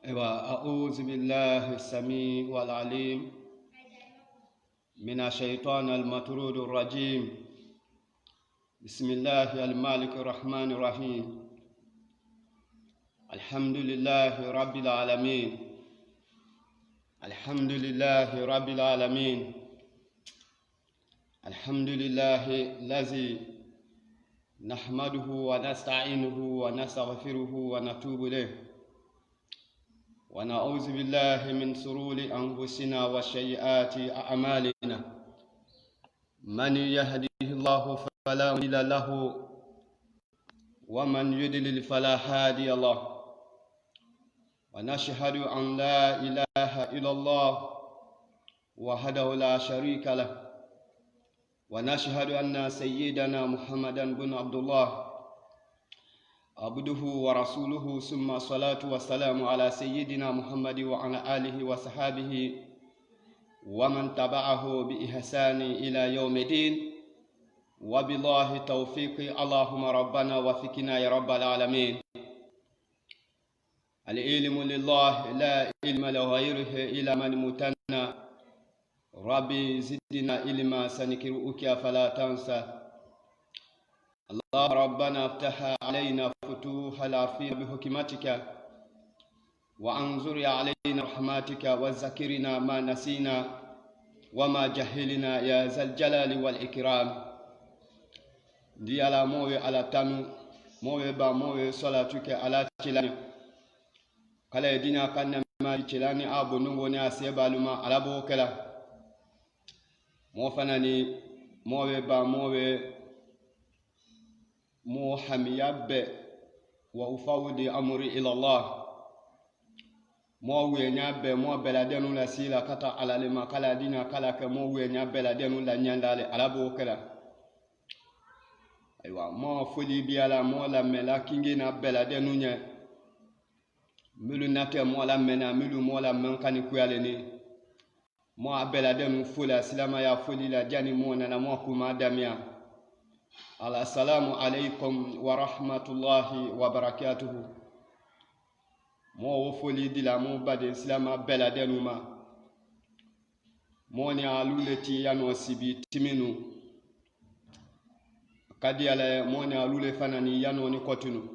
أعوذ بالله السميع والعليم من الشيطان المطرود الرجيم. بسم الله المالك الرحمن الرحيم. الحمد لله رب العالمين. الحمد لله رب العالمين. الحمد لله الذي نحمده ونستعينه ونستغفره ونتوب إليه، ونعوذ بالله من شرور أنفسنا وسيئات أعمالنا. من يهده الله فلا مضل له، ومن يضلل فلا هادي له. ونشهد أن لا إله إلا الله وحده لا شريك له، ونشهد أن سيدنا محمدا بن عبد الله عبده ورسوله، ثم الصلاة والسلام على سيدنا محمد وعلى آله وصحابه ومن تبعه بإحسان إلى يوم الدين. وبالله التوفيق، اللهم ربنا وفقنا يا رب العالمين. العلم لله لا علم لغيره إلا من متنى. ربي زدنا علما سنقرئك فلا تنسى. الله ربنا افتح علينا فتوح العافية بحكمتك، وانظر علينا رحمتك، وذكرنا ما نسينا وما جهلنا يا ذا الجلال والإكرام. دي على موي على تانو موي با موي صلاتك على تشلاني كلا دينا كان ما تشلاني ابو نغوني اسيبالما على بوكلا مو فناني موي با موي مو حمياب وأفوض أمري إلى الله. مو وينياب مو بلادينو لا سيلا كتا على لما كلا دينا كلا كمو وينياب بلادينو لا نياندالي على بوكلا. أيوة مو فولي بيالا مو لا ملا كينجينا بلادينو ني ملو ناتي مو لا منا ملو مو لا منكاني كويالني مو بلادينو فولا سلاما يا فولي لا جاني مو نانا مو كوما داميا. Assalamu alaikum wa rahmatullahi wa barakatuhu. Mo foli dila mo bade islama beladenuma. Mo ni aluleti yano sibi timinu. Kadi ala mo ni alule fanani yano ni kotunu.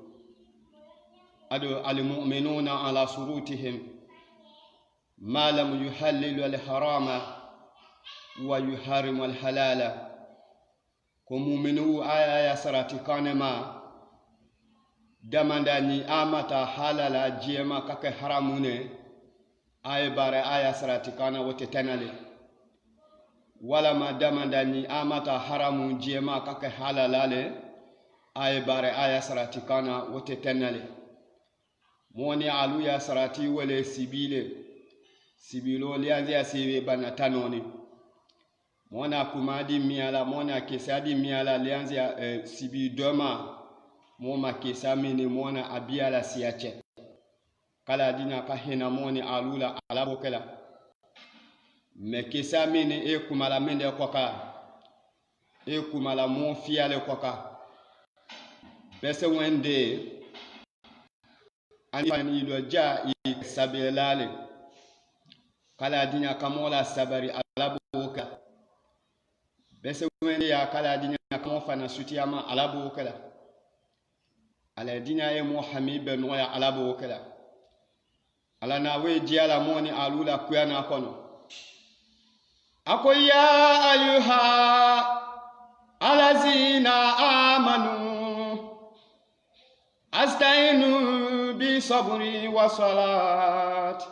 Adu almu'minuna ala surutihim ma lam yuhallilu al-harama wa yuharimu al-halala. Ko muminu aya sarati kanema damandani amata halala jema kake haramune ay bare aya sarati kana wote tenale, wala ma damandani amata haramu jema kake halalale ay bare aya sarati kana wote tenale. Moni aluya sarati wale sibilo lianzi asiwe bana tanoni. Mona kumadi miala mona kesadi miala lianzi sibi doma moma kesamini mona abiala siache kala dina kahina moni alula alabokela me kesamini kumala mende kwaka kumala mo fiale kwaka bese wende ani iloja sabelale kala dina kamola sabari alaboka bese wende ya kala dina kamo fana sutiyama alabo kala ala dina ye mo hamibe no ya alabo kala ala na we jiala moni alula kuyana kono akoya ayuha alazina amanu astainu bi sabri wa salat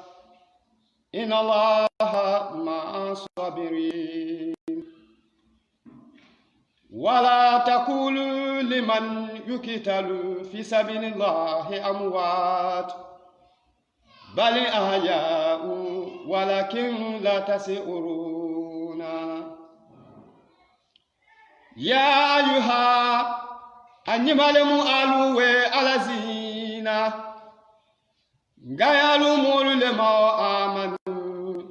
inna allaha ma'as sabirin. ولا تقولوا لمن يقتل في سبيل الله أموات بل أحياء ولكن لا تشعرون. يا أيها الناس الذين غيروا لما آمنوا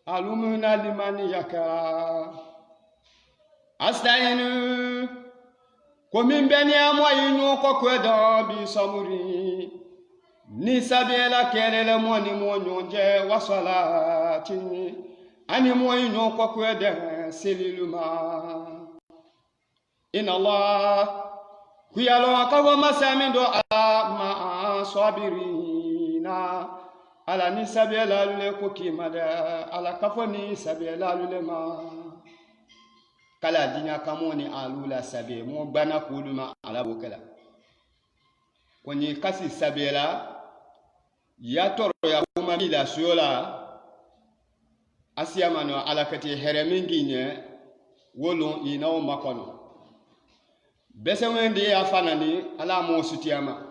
ألمنا لمن يكره Astainu komin beni amwa inu kokwedo bi samuri ni sabela kelele moni mo nyonje wasalati ani mo ino kwa kwede seliluma inna Allah kuyalo akawa masamindo ma sabirina ala ni sabela lule ko kimada ala kafoni sabela lule ma kala dinya kamoni alula sabe mo bana kuluma ala bokala kwenye kasi sabela ya toro ya kuma bila suyola asiyamano alakati heremingi nye wolon inao makono bese wende ya fanani ala mo sutiyama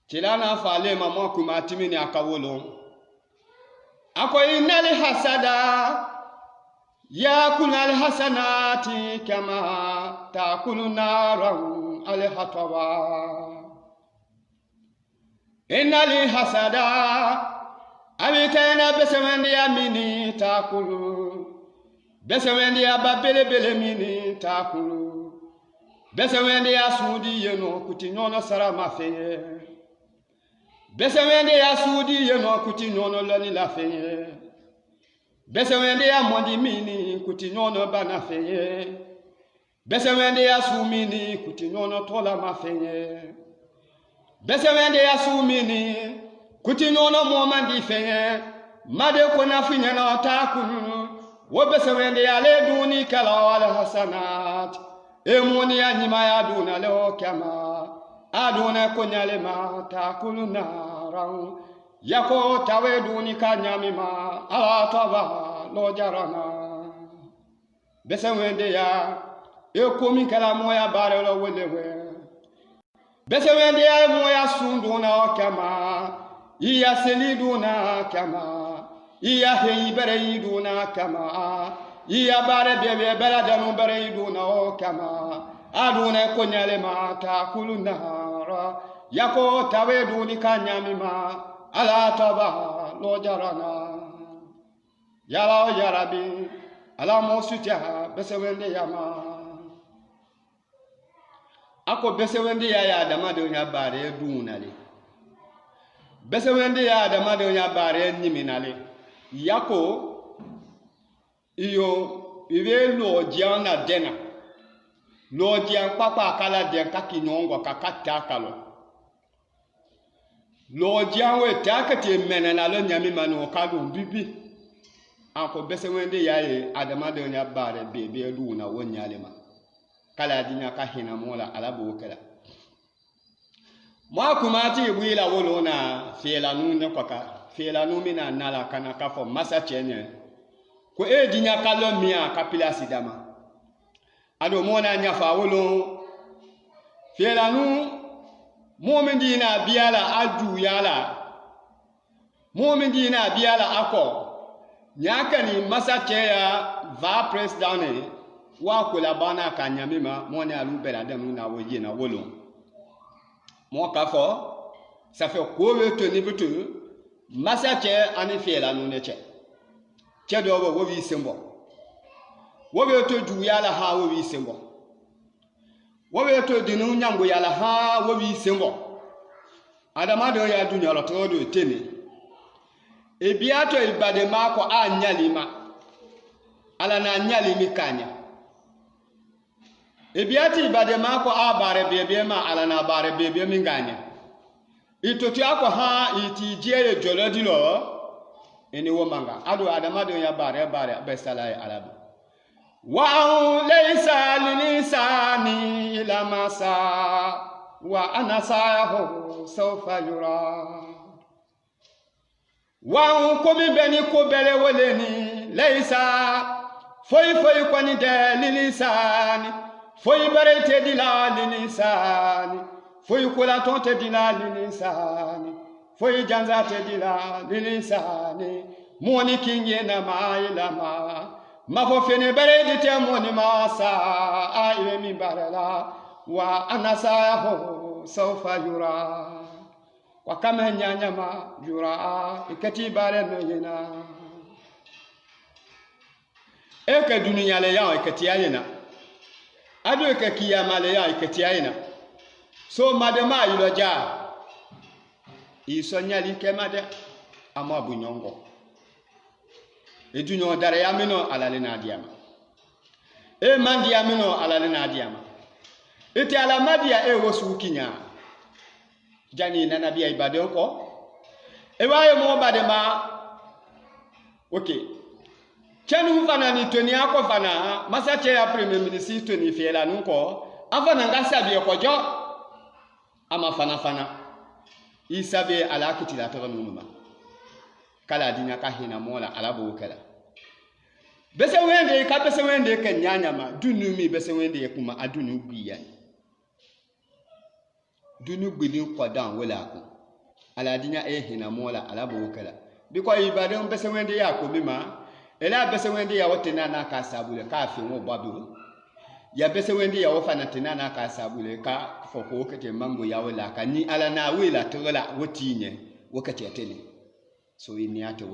tilana fale mama kuma timini akawolon ako inali hasada ya kunal hasanati kama takulu naran alhatawa inali hasada abitena besewendi ya mini takulu besewendi ya babele mini takulu besewendi ya sudi yeno kutinyono sarama feye besewendi ya sudi yeno kutinyono lani la feye besewendi ya mondi mini kutinyono bana feye besewendi ya sumini kutinyono tola mafeye besewendi ya sumini kutinyono momandi feye made kona finyana takunu wo besewendi ya le duni kala wala hasanat emoni ya nyima ya duna leo kama aduna konyale ma takulu naran yako tawe duni kanyami ma ala taba lo jarana besewendi ya ekomi kala moya bare lo welewe besewendi ya moya sunduna kama iya seliduna kama iya heibere kama iya bare bebe beladanu bare iduna kama aduna konyale ma takulu nara yako tawe duni kanyami ma ala taba lo jarana yala yarabi ala mosutia besewendi ya ma ako besewendi ya adamado nya bare dunale besewendi ya adamado nya bare nyiminale yako iyo iwe lojiana dena lojian papa kala den kakinyongo kakata kalo lojian we takati menena lo nyami manu kalu bibi ako besewendi ya adamado nya bare bebe duna wonyale ma kala dinya ka hina mola alabo kala mwa kumati wila wolona fela nune kwaka fela numina nala kana kafo masa chenye ko dinya kalo mia kapila sidama ado mona nyafa wolo fela nu momindina biala adu yala momindina biala ako nyakani masa cheya va president wa kula bana kanyamima moni alubela dem na woye na wolo mo kafo ça fait ko we to ni butu masache ani fiela no neche che do wo wi sembo wo we to du yala ha wo wi sembo wo we to dinu nyango yala ha wo wi sembo adama do ya dunya lo to do tene e biato ibade mako anyalima ala na anyalimi kanya ebiati ibade mako abare bebe ma ala na bare bebe minganya itoti ako ha iti jere jolodilo eni womanga adu adamado ya bare besala ya alabu wa laysa lilisani ila masa wa anasahu sawfa yura wa komi beni ko bele woleni laysa foi kwani de lilisani foi barete dila linisani foi kulaton te dila linisani foi janza te dila linisani moni kinye na maila ma fo fene barete te moni masa aye mi barala wa anasa ho sawfa yura wa kama nyanya ma yura ikati bare no yena eke dunia le ya ikati yena adu ke kiyama le ya ikati yena so madema iloja isonyali kemade ama bunyongo edunyo dara yamino alale na diama e mandi yamino alale na diama ete ala madia e wosu kinya jani na nabi ibade ko e waye mo bade ma okay chenu fana ni toni ako fana masa che ya premier ministre toni fiela nko afana ngasa bi ko jo ama fana isabe ala kitila to numa kala dinya ka hina mola ala bo kala bese wende ke nyanya ma dunu mi bese wende kuma adunu gbiya dunu gbidin kwadan wala ko ala dinya hina mola ala bo kala biko ibade bese wende ya ko bima ela bese wende ya wotena na ka sabule ka fi wo babu ya bese wende ya wofana tena na ka sabule ka foko kete mango ya wala ka ni ala na wela tola wotinye wakati atele so ini ate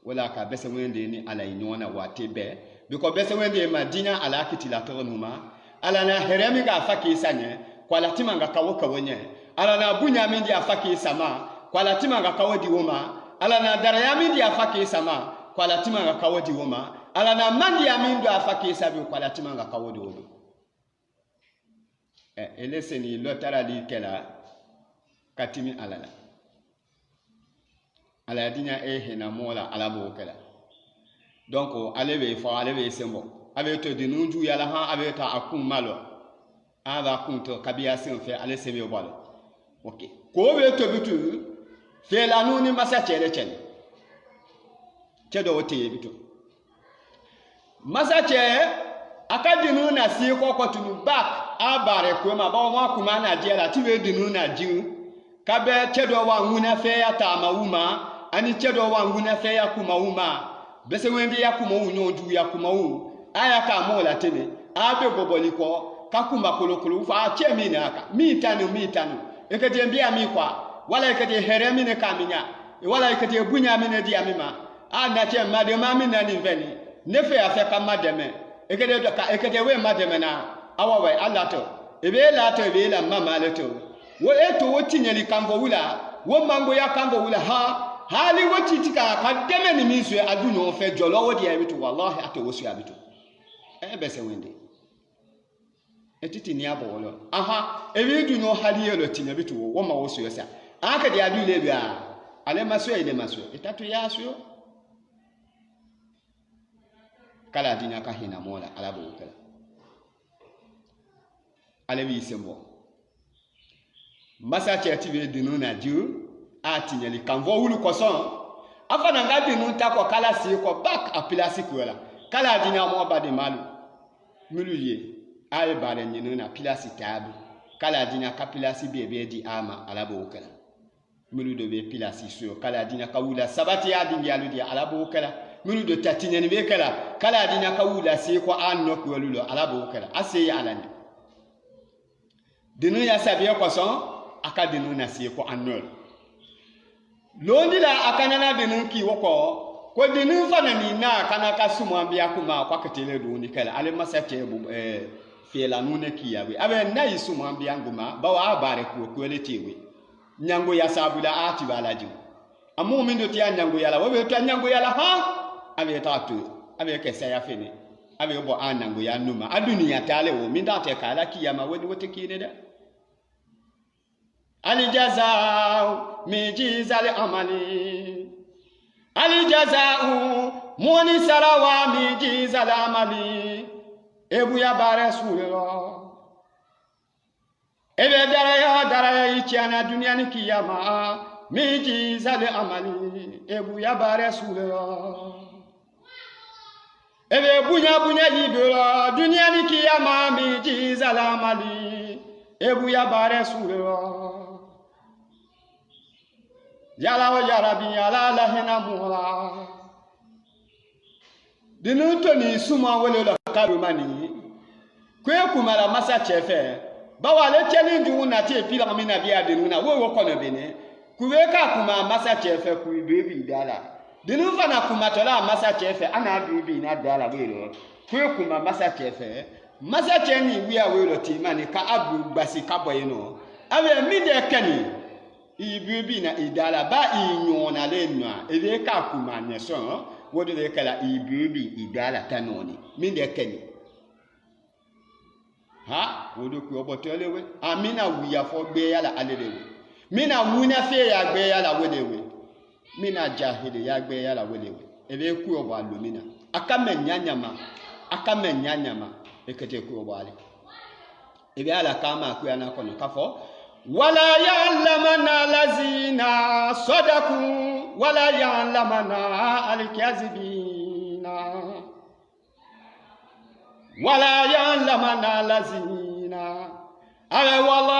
wala ka bese wende ni ala inyona watebe biko bese wende madina ala kitila tonuma ala na heremi ga faki sanye kwa latima nga kawoka wenye ala na bunya mindi afaki sama kwa latima nga kawodi woma ala na daraya mindi afaki sama kwa latima nga kawodi woma ala na mandi ya mindu afaki sabi kwa latima nga kawodi woma elese ni lotara li kela katimi alala ala dinya hena mola ala bo kala donc alebe fo alebe sembo abe to dinunju yala ha abe ta akun malo ava kunto kabia sen fe ale sebe bolo okay ko be to bitu fe la nuni masa chere chedo wote bitu masa che akadinu na si ko tunu back abare ko ma ba ma kuma na jela ti we dinu na jiu kabe chedo wa nguna fe ya ta mawuma ani chedo wa nguna fe ya kuma uma bese wende ya kuma unyo du ya kuma u aya ka mola tene abe boboliko kakuma kolokolo fa chemi na aka mitanu ekete mbia mi kwa wala ekete heremi ne kaminya wala ekete bunya mi ne dia mima ana che madema mi na ni veni nefe afa ka mademe ekete we mademe na awawe alato ebe la mama leto wo eto wotinyeli kambo wula wo mango ya kambo wula hali wotitika ka deme ni miswe aduno fe jolo wodi ya bitu wallahi ato wosu ya bitu bese wende etiti ni abolo ebi duno hali yelo tinya bitu wo ma wosu yosa aka dia bi le bia ale maso ile maso etatu ya so kala dinya ka hina mola alabo kala ale bi sembo masa cheti be dinu na ju atinyeli kanvo wulu koson afana ngadi nu ta ko kala si ko back apilasi kwela kala dinya mo bade malu muluye ay bare nyinu na pilasi tabu kala dinya ka pilasi bebe di ama alabo kala mulu do be pilasi so kala dinya ka wula sabati ya dingi alu di alabo kala mulu do tatinyeni be kala dinya ka wula si ko anno ko lulo alabo kala ase ya alani dinu ya sabiya koson aka dinu na si ko anno londi la akanana dinu ki woko ko dinu fana ni na kana ka sumwambia kuma kwa ketele do ni kala ale masate fela nune kiyawe abe na isumwambia nguma bawa abare ko letewe nyango ya sabula ati balaji amu mindo tia nyango yala wewe to nyango yala abe tatu abe kesa ya fene abe bo anango ya numa aduni ya tale wo minda te kala kiyama wodi wote kineda alijazao mijizal amali alijazao moni sarawa mijizal amali ebu ya bare sulelo ebe daraya ichiana duniani kiyama mijizal amali ebu ya bare sulelo ebe bunya yibelo duniani kiyama mijizal amali ebu ya bare sulelo yala wa yarabi yala lahena muhala dinu to ni suma wole lo karumani kwe kumara masa chefe bawa le challenge una ti epila mi na bia dinu na wo kono bene kuwe ka kuma masa chefe ku bibi dala dinu fana kuma tola masa chefe ana bibi na dala welo kwe kuma masa chefe masa cheni wi a welo ti mani ka abu gbasi ka boye no awe mi de kani ibubi na idala ba inyona le nwa ebe ka kuma ne so wodo le kala ibubi idala tanoni minde keni ha wodo ku obotelewe amina wiya fo gbe yala alelewe mina muna fe ya gbe yala welewe mina jahili ya gbe yala welewe ebe ku obo alumina akamenya ekete ku obo ale ebe ala kama ku yana kono kafo wala ya'lamana lazina sadaku wala ya'lamana alkazibina wala ya'lamana lazina ala wala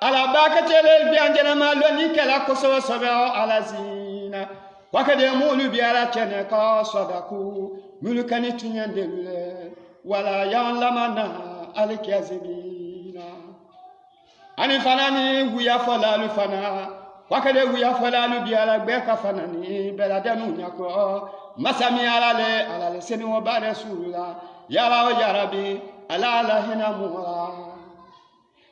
ala bakatele bianjana maloni kala koso sobe alazina wakade mulu biara chene ka sadaku mulukani tunyandele wala ya'lamana alkazibina ani fanani wuya falalu fana wakade wuya falalu biara gbeka fanani beladanu nyako masami alale seni wo ba rasulullah ya rabbi ala hina muha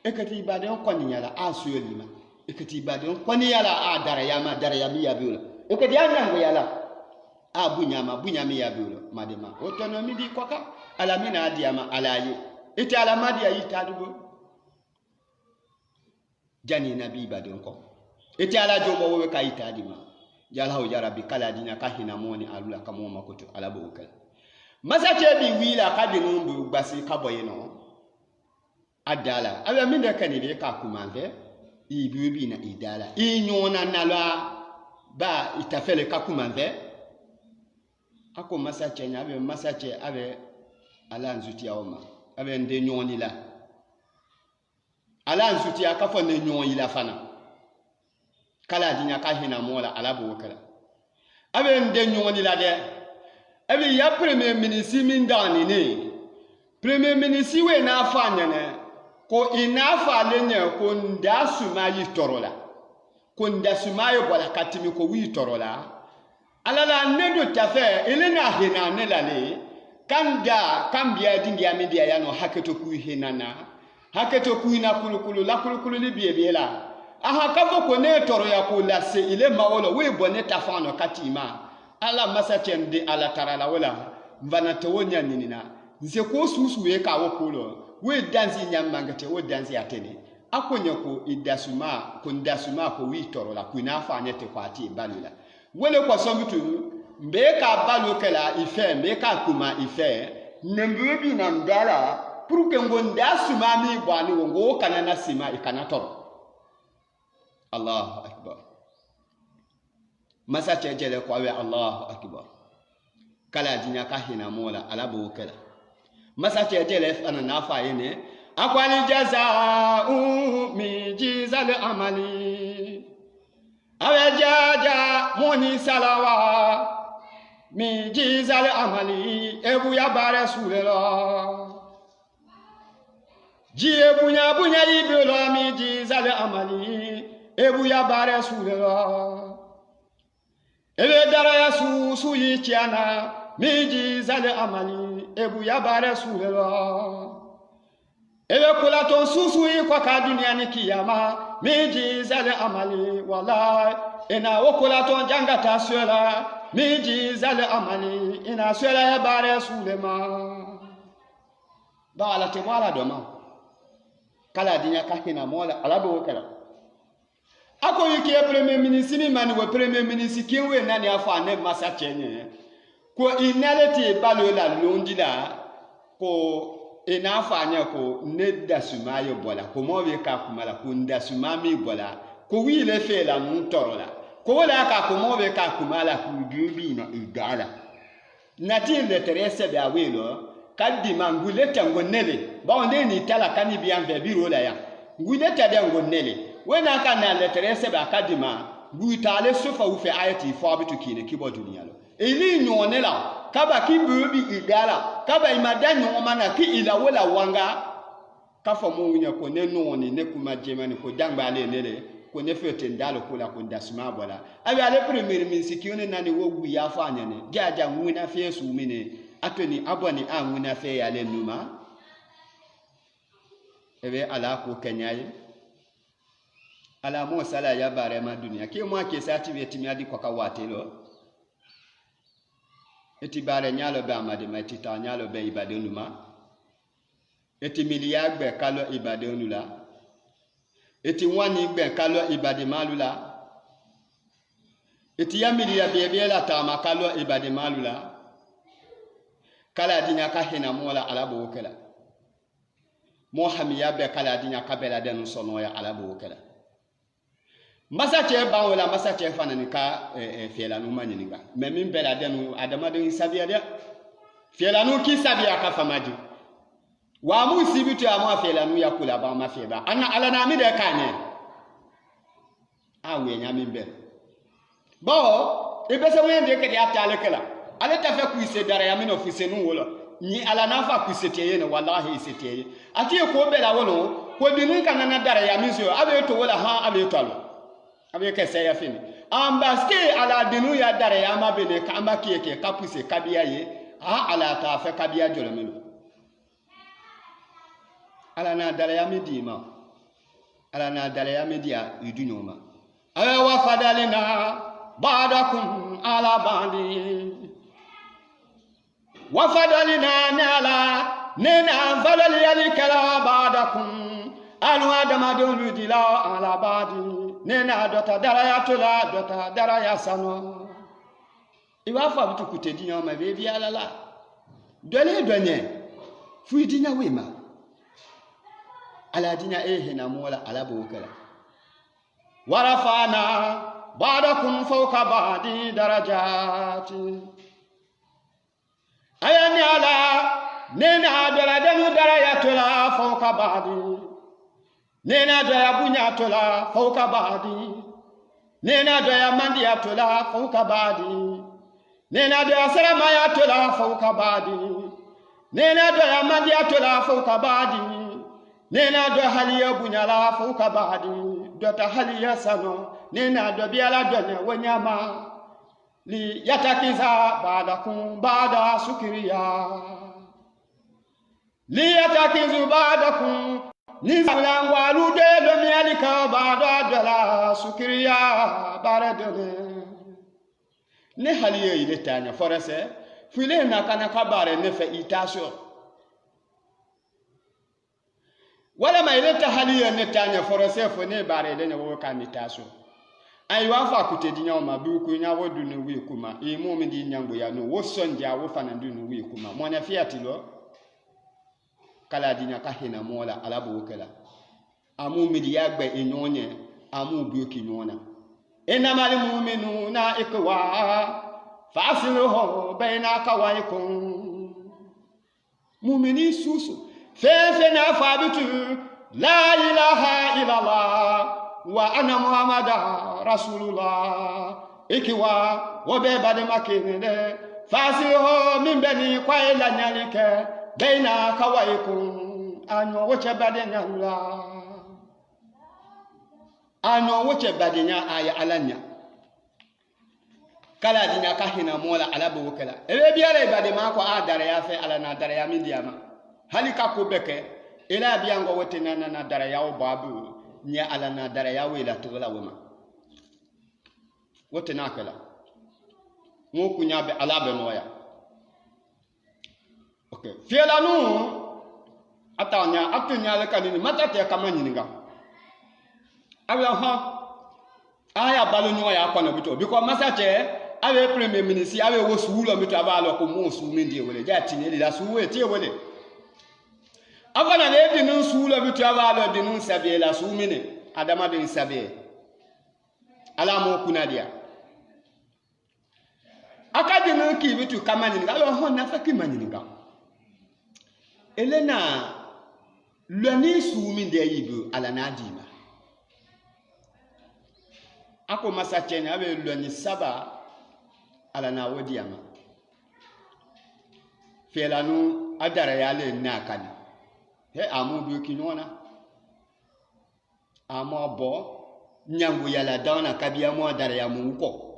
ekati ibadan kwani yala asuyelima ekati ibadan kwani yala darayami yabula ekati anyango yala bunyami yabula madema autonomy di kwaka alamina adiama alaye ite alamadi ayitadugo jani nabi ibadan ko ite ala jomo wowe kayita adima yala ho yarabi kala dina kahina moni alula kamo makoto alabo ukal masache bi wila kadinundu gbasi kaboyeno adala abe minde kanide ka kumande ibubi na idala inyona nala ba itafele ka kumande ako masache nya abe masache abe ala nzuti awoma abe nde nyoni la ala nzuti akafo ne nyoni la fana kala dinya ka hina mola alabo kala abe nde nyoni la de abe ya premier ministre min dani ne premier ministre we na afanya ne ko inafa lenye ko ndasuma yi torola ko ndasuma yo bola katimi ko wi torola alala nedo tafe elena hina ne lale kambia dingia media yano haketo ku hinana haketo ku ina kulukulu la kulukulu libiebe la aha kavo ko ne toro ya ko lase ile maolo we bonne tafano katima ala masachende ala tarala wala mvana towonya ninina nse ko susu we ka wokolo we dansi nyamangate we dansi atene akonya ko idasuma ko ndasuma ko wi toro la kuna afanyete kwati balula wele kwa sombitu mbeka balu kala ife mbeka kuma ife nembebi na ndala pour que ngonda suma mi bwani ngo kana na sima ikana toro Allahu akbar masa chejele kwa we Allahu akbar kala dinya ka hina mola alabo kala masa chejele fana nafa yene akwani jazaa'u mi jizal amali awajaja moni salawa mi jizal amali ebu ya bare sulela ji bunya ibelo mi jizal amali ebu ya bare sulela ebe dara ya su yi chiana mi jizal amali ebu ya bare sulela ebe kula ton susu yi kwa ka dunia ni kiyama mi jizal amali wala ina okula ton jangata suela mi jizal amali ina suela ya bare sulema bala te wala doma kala dinya kahina mola alabo kala ako yike premier ministre ni mani we premier ministre kinwe nani afa ne masa chenye ko inaleti balo la londila ko ina fanya ko ne dasuma yo bola ko mo we ka kumala ko ndasuma mi bola ko wi le fe la mun torola ko wala ka ko mo we ka kumala ku dubi na igala nati le terese be awelo kadi mangule tango nele ba onde ni tala kani bian ve biro la ya ngule tade ngo nele wena kana le terese be akadima guitale sofa u fe ayati fo abitu kine kibo dunia lo eli nyone la kaba kibubi igala kaba imada nyoma na ki ila wala wanga kafa mo wunya ko ne noni ne kuma jemani ko dangba le nele ko ne fete ndalo ko la ko dasma bola abi ale premier ministre ki one nani wogu ya fanya ne jaja nguna fe su mine atoni aboni a nguna fe ya le numa ebe ala ko kenyaye ala mo sala ya bare ma dunia ke mo ke sati weti mi adi ko ka wate lo eti bare nyalo be amade ma eti ta nyalo be ibade numa eti miliya gbe kalo ibade onula eti wani gbe kalo ibade malula eti ya miliya be la ta ma kalo ibade malula kala dinya ka hina mola ala bo kala mo hamiya be kala dinya ka bela den sono ya ala bo kala masa che ba wala masa che fanani ka fiela no manyininga me min bela den adama den sabia dia fiela no ki sabia ka famaji wa mu sibitu ya mu fiela no yakula ba ma fieba ana ala na mi de kanye awe nya min be bo e be se wende ke dia tale kala ale ta fa kuise dara ya min ofise no wolo ni ala na fa kuise teye ne wallahi isetiye ati ko bela wolo ko dinu kana na dara ya min so abe to wala ha abe to alo abe ke se ya fini ambaske ala dinu ya dara ya ma bene ka amba kiyeke ka kuise kabiya ye ha ala ta fa kabiya jolomelo ala na dara ya medima ala na dara ya media idunyoma ala wa fadalina ba'dakum ala ba'di wa fadalina nala nena falal yalikala ba'dakum alu adama dolu dila ala ba'di nena dota darayatula dota darayasano iwa fa bitu kutedinya ma bebi alala dole donye fuidinya wema ala dinya ehina mola ala bokala warafana ba'dakum fawqa ba'di darajati ayani ala nena dala danu darayatula fawqa ba'di nena daya bunyatula fawqa ba'di nena daya mandiyatula fawqa ba'di nena daya saramayatula fawqa ba'di nena daya mandiyatula fawqa ba'di nena do haliya bunyala fawqa ba'di dota haliya sano nena do biala donya wanyama li yatakiza ba'dakum ba'da sukriya li yatakizu ba'dakum ni zangwa lude do mialika ba'da dala sukriya baradone ne haliya ile tanya forese file na kana kabare ne fa itasho wala ma ile ta haliya ne tanya forese fo ne bare de ne wo kan itasho ai wa fa kutedinya ma bi ku nya wodu no wi kuma e mo mi di nyambo ya no wo sonja wo fa na ndu no wi kuma mo na fiati lo kala dinya ka hina mola ala bo kala amu mi di yagbe enyonye amu bi oki nyona ina mali mu'minuna ikwa fasiluhu baina kawaikum mu'mini susu fefe na fabitu la ilaha illallah wa ana muhammada rasulullah ikiwa wobe bade makene fasiluhu min bani kwa ila nyalike baina kawaikum anyo woche bade nyalla anyo woche bade nya aya alanya kala dinya ka hina mola ala bo kala ebe biare bade ma ko adare ya fe ala na dare ya mindiama halika ko beke ila biango wote na dare ya o babu nya ala na dare ya wela to la wema wote na kala mo kunya be ala be noya okay fiela nu atanya atunya le kanini matate kama nyininga awe ha aya balu nyo ya kwa na bito because masache awe premier minister awe wo suulo mito abalo ko mo su mindi wele ja tinye la suwe tie wele avana le dinu suulo mito abalo dinu sabie la su mine adama de sabie ala mo kunadia akadinu ki bitu kama nyininga awe ho na fa ki manyininga elena lani su minde yibu ala nadima ako masache awe lani saba ala na wodiama felanu adara yale nakani he amu bi kinona amobo nyangu yala dauna kabia mo adara ya munko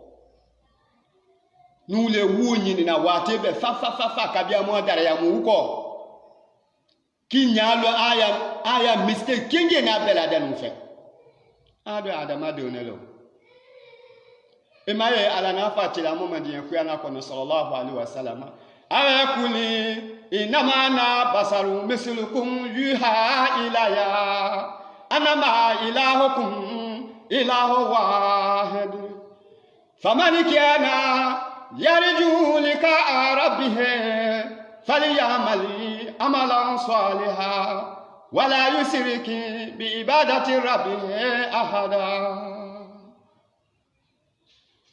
nule wunyi na watebe fa kabia mo adara ya munko kinyalo aya mistake kinge na bela danu fe ado adama donelo emaye ala na fatila muhammadiyan kuyana kono sallallahu alaihi wasallam awe kuli inama na basaru mislukum yuha ilaya anama ilahukum ilahu wahid faman kana yarju lika rabbih falyamali amalan salihan wala yusriki bi ibadati rabbih ahada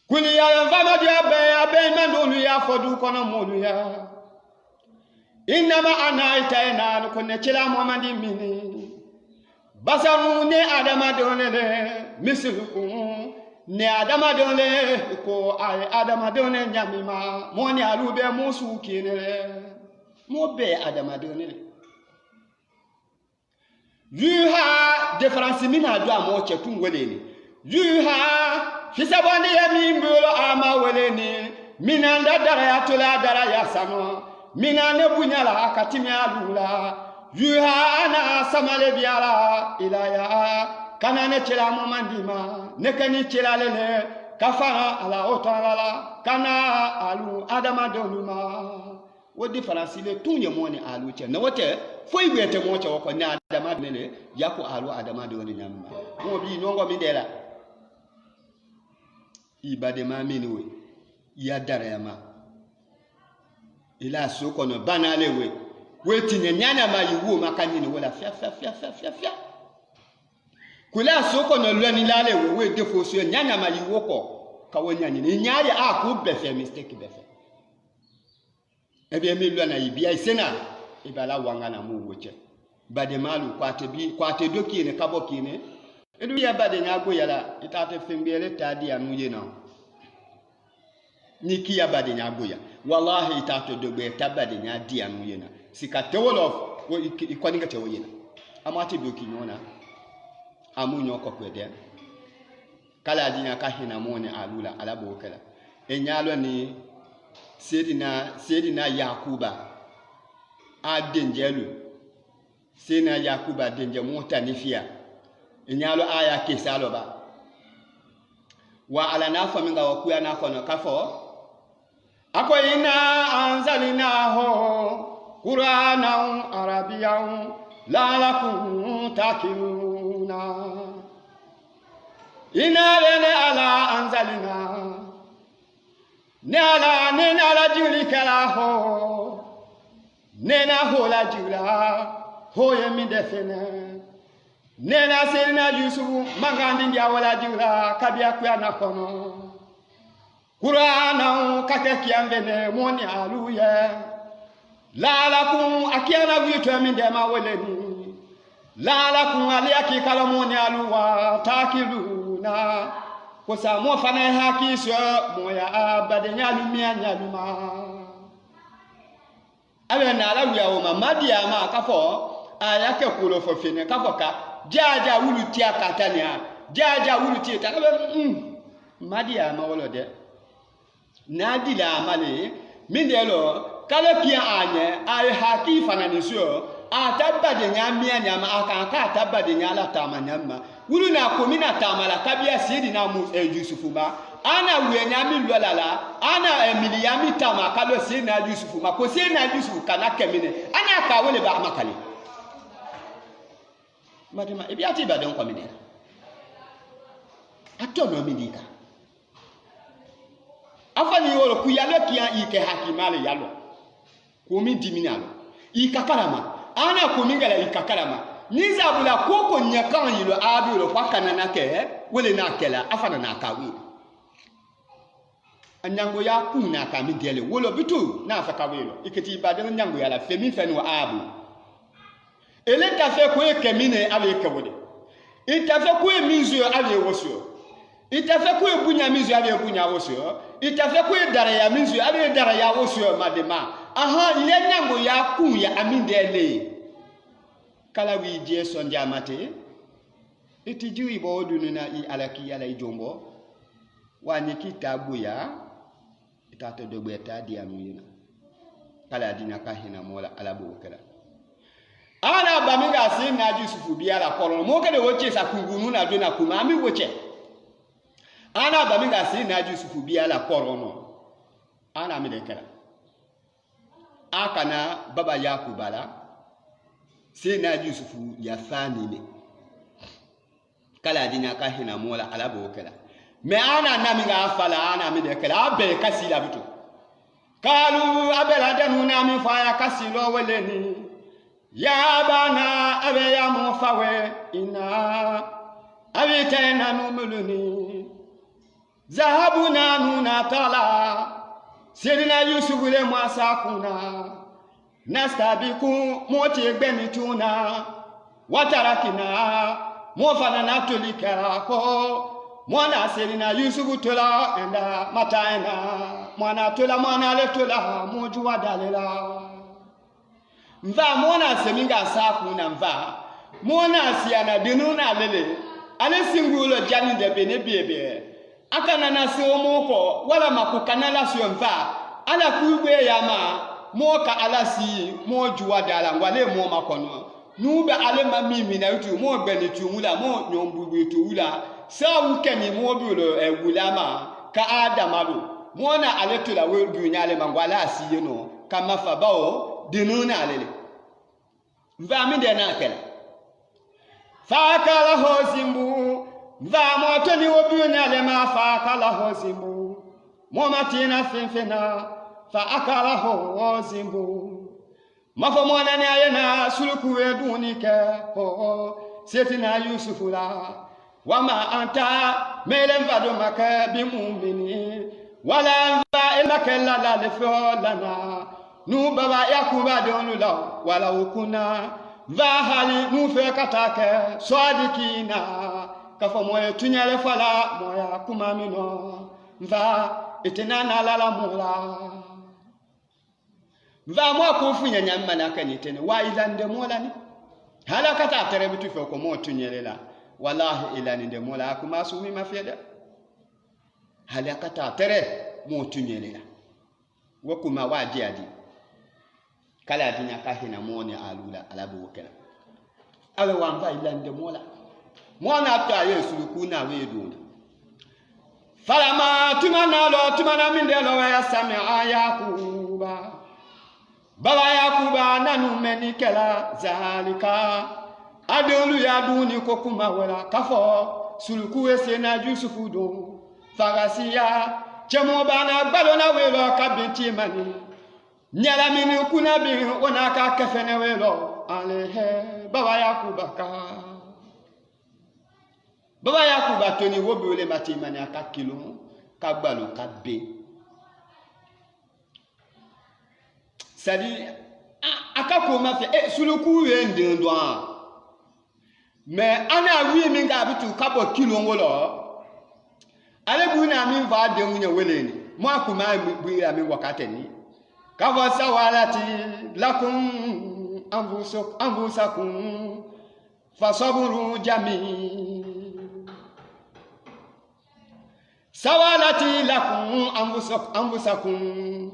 kuli ya fama di abe mandolu ya fodu kono molu ya inama ana itaina ko ne chila muhammadi mini basaru ne adama donele mislukum ne adama donele ko ay adama donele nyamima moni alube musu kinele mo be adama donele yuha difference mina do amo chetun weleni yuha fisabandi yami mbulo ama weleni minanda dara ya tula dara ya samo minane bunyala akatimi alula yuha ana samale biala ilaya kanane chela momandima nekani chela lele kafara ala otala kana alu adama donuma wo difference le tunye moni alu che na wote foi gwete mo che ko na adama nele yako alu adama doni nyamma mo bi nongo mi dela ibade ma minwe ya darayama ila soko no banale we tinye nyana ma yiwo makanyini wala fia kula soko no lwani lale we defo so nyana ma yiwo ko ka wonyani ni nyaaya a ko befe mistake befe ebe mi lwana ibia isena ibala wanga na mu woche bade malu kwate doki ne kaboki ne edu ya bade nyago yala itate fembele tadi amuje na niki ya bade nyago ya wallahi itate dogbe tabade nya di amuje na sika tewolof wo ikwani ga tewo yena amati doki nyona amunyo ko kwede kala dinya ka hina mone alula alabo kala enyalo ni Sedina Yakuba a denjelu Sedina Yakuba denje mota nifia inyalo aya kesalo ba wa ala nafa minga wakuya na kono kafo ako ina anzalinahu qur'anan arabiyan la'allakum taqiluna ina lana ala anzalina nena juli kala ho nena ho la jula ho yemi defene nena selina yusufu mangandi ndia wala jula kabia kwa na kono qur'ana kakeki amvene moni aluya la'allakum akiana witu aminde ma weleni la'allakum aliyaki kala moni aluwa takiluna kosa mo fana haki so mo ya abade nyalu mi anyaluma abe na ala wiya o madia ma kafo ayake kulo fo fene kafo ka jaja wulu ti akatania jaja wulu ti ta madia ma wolo de nadila amale mindelo kala kia anye ay haki fana ni so atabade nyamia nyama akaka atabade nyala tamanyama wulu na komina tamala kabia Sedina Yusufu ba ana wenya mi lolala ana emiliyami tama kalo Sedina Yusufu ma ko Sedina Yusufu kana kemine ana ka wole ba makale madema ebi ati ba don komine atono midika afani wolo kuyalo kia ike hakimale yalo komi diminalo ikakarama ana komingala ikakarama nizabula koko nyakan yilo abiro fakana nake wele nakela afana nakawi anyango ya kuna ka midele wolo bitu na fakawelo iketi badan nyango ya la femi fenu abu ele ta fe ko ekemine ale kewode ita fe ko eminzo ale woso ita fe ko ebunya minzo ale ebunya woso ita fe ko dara ya minzo ale dara ya woso madema aha ile nyango ya kun ya amindele kala wi je son jamate eti jiwi bo dununa i alaki ala ijombo wani kitabu ya itato dogbe ta diamina kala dina ka hina mola ala bo kala ana baminga sin na Yusufu biala koron mo kede woche sa kungunu na do na kuma ami woche ana baminga sin na Yusufu biala korono ana mi de kala akana baba yakubala sin na Yusufu ya fani ne kala dinya ka hina mola alabo kala me ana naminga afala ana mi de kala abe kasila bitu kalu abela danu na mi fa kasilo weleni ya bana abe ya mufawe ina abe tena numuluni zahabuna nuna tala sirina Yusufu le mwasakuna nastabiku moti gbeni tuna watarakina mofana natulika ko mwana sirina Yusufu tola enda mataena mwana tola mwana le tola mojuwa dalela mva mwana seminga sakuna mva mwana siana dinuna lele ale singulo jani de bene biebe akana na somoko wala makukana la sio mva ala kuigwe yama moka alasi mojuwa dala ngwale mo makono nuba ale mamimi na utu mo beni tumula mo nyombubu tuula sawu kemi mo bulo wulama ka adamalu mwana ale tula we dunyale mangwala asiyeno kama fabao dinuna alele mva mi de na kele fakala hozimbu mva moto ni obunyale ma fakala hozimbu mo matina fenfena fa akala hozimbu mafo mwana ne ayena suluku edunike ho setina Yusufu la wama anta melen vado maka bimumini wala mva elakella la lefolana nu baba yakuba donula wala ukuna va hali nu fe katake swadikina kafo moye tunyale fala moya kumamino mva itinana lala mola mva mo ko funya nyamma na kanitene wa ilande mola ni hala kata tere bitu fe ko mo tunyele la wallahi ilani de mola kuma sumi mafiyada hala kata tere mo tunyele la wakuma wajiadi kala dinya ka hina moni alula alabu wakala awe wamba ilande mola mwana ta Yesu kuna weduna falama tumana mindelo ya samia yakuba baba yakuba nanu menikela zalika adolu ya duni ko kuma wala kafo suluku esena Yusufu do fagasiya chemo bana balona welo kabinti mani nyala mini kuna bi wona ka kafene welo alehe baba yakuba toni wobi ole mati mani aka kilo ka gbalo ka be sadi aka ko ma fe suluku we ndendo me ana wi mi nga bitu ka bo kilo ngolo ale bu na mi va de munye weleni mo akuma bu ya mi wakateni kava sawalati lakum anfusakum fasaburu jami sawalati lakum anfusakum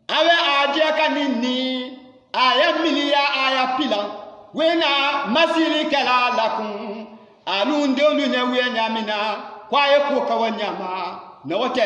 awe adia kanini aya milia aya pila wena masili kala lakum alunde olunya wenya mina kwaye ko kawanyama na wote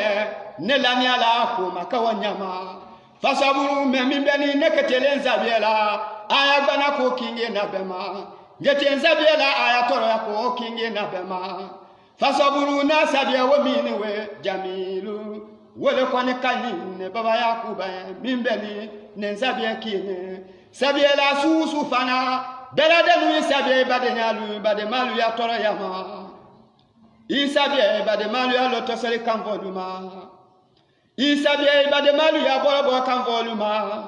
ne lani ala ko makawanyama fasaburu memimbeni neketelenza biela aya bana ko kinge na bema ngetenza biela aya toro ya ko kinge na bema fasaburu na sabia wo miniwe jamilu wole kwani kanine baba yakuba mimbeni nenzabia kine sabiela susu fana beladenu sabia badenyalu bademalu ya toro yama isabia bademalu ya lotoseri kanvoluma isabia bademalu ya borobo kanvoluma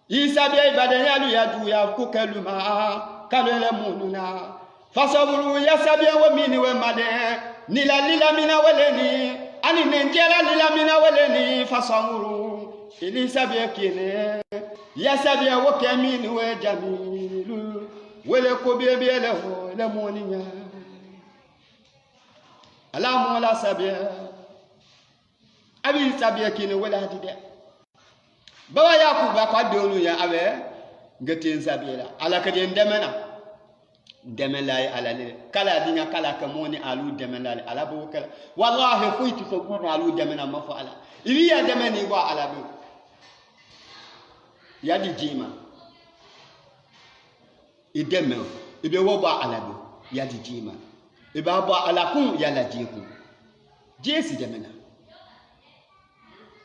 isabia badenyalu ya duya kukeluma kalele mununa fasaburu ya sabia wo miniwe made nila mina weleni ani nenjela lila mina weleni fasanguru ilisabia kine yasabia woke mini we jamilu wele ko biele ho le moninya ala mola sabia abi sabia kine wala dide baba yakuba kwa donu ya abe ngatin zabela ala ka den demena demelay ala le kala dinga kala ka moni alu demelal ala bo kala wallahi fuiti fo gona alu demena ma fa ala ili ya demeni wa ala bo ya di jima ideme ibe wo ba ala bo ya di jima ibe ba ala kun ya la jiku jesi demena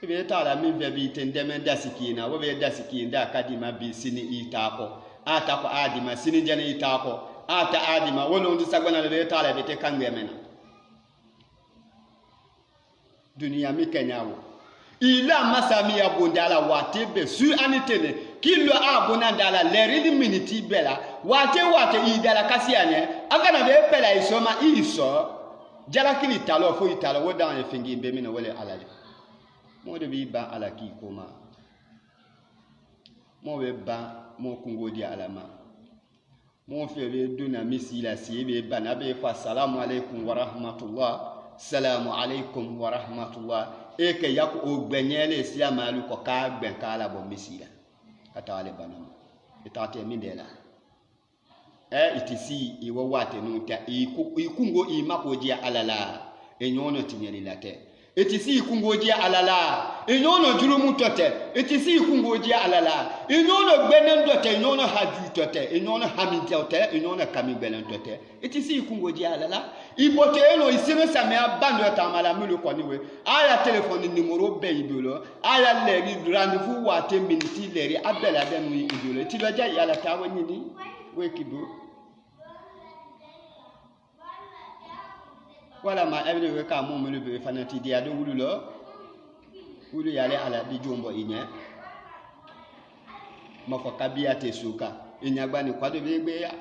ibe ta la mi be bi ten demen dasikina wo be dasikina kadima bi sini itako atako adima sini jana itako ata adima wolo ndi sagwana le tala bete kangwe mena dunia mi kenyawo ila masami ya bondala wate be su anitene kilo abona ndala leridi miniti bela wate idala kasiane agana be pela isoma iso jala kili talo fo italo wodan e fingi be mina wole alaje mo de bi ba ala ki koma mo be ba mo kungodi alama mon fere duna misila sibe bana be fa salamu alaikum wa rahmatullah salamu alaikum wa rahmatullah e ke yako o gbenyele islam alu ko ka gben kala bo misila atale banam itate mindela itisi iwo wate nuta ikungo imako dia alala enyono tinyeli late etisi ikungoji alala inyono jurumu tote etisi ikungoji alala inyono gbenen tote inyono haju tote inyono hamidi tote inyono kamigbelen tote etisi ikungoji alala ibote eno isino samea bando tamala mulu koniwe aya telephone numero be ibolo aya leri rendez-vous wate miniti leri abela denu ibolo tiloja yala tawo nyini wekibu wala ma ebele we ka mo melu be fanati dia do wulu lo wulu yale ala di jombo inya mafo kabia te suka inya gbani kwado be gbe ya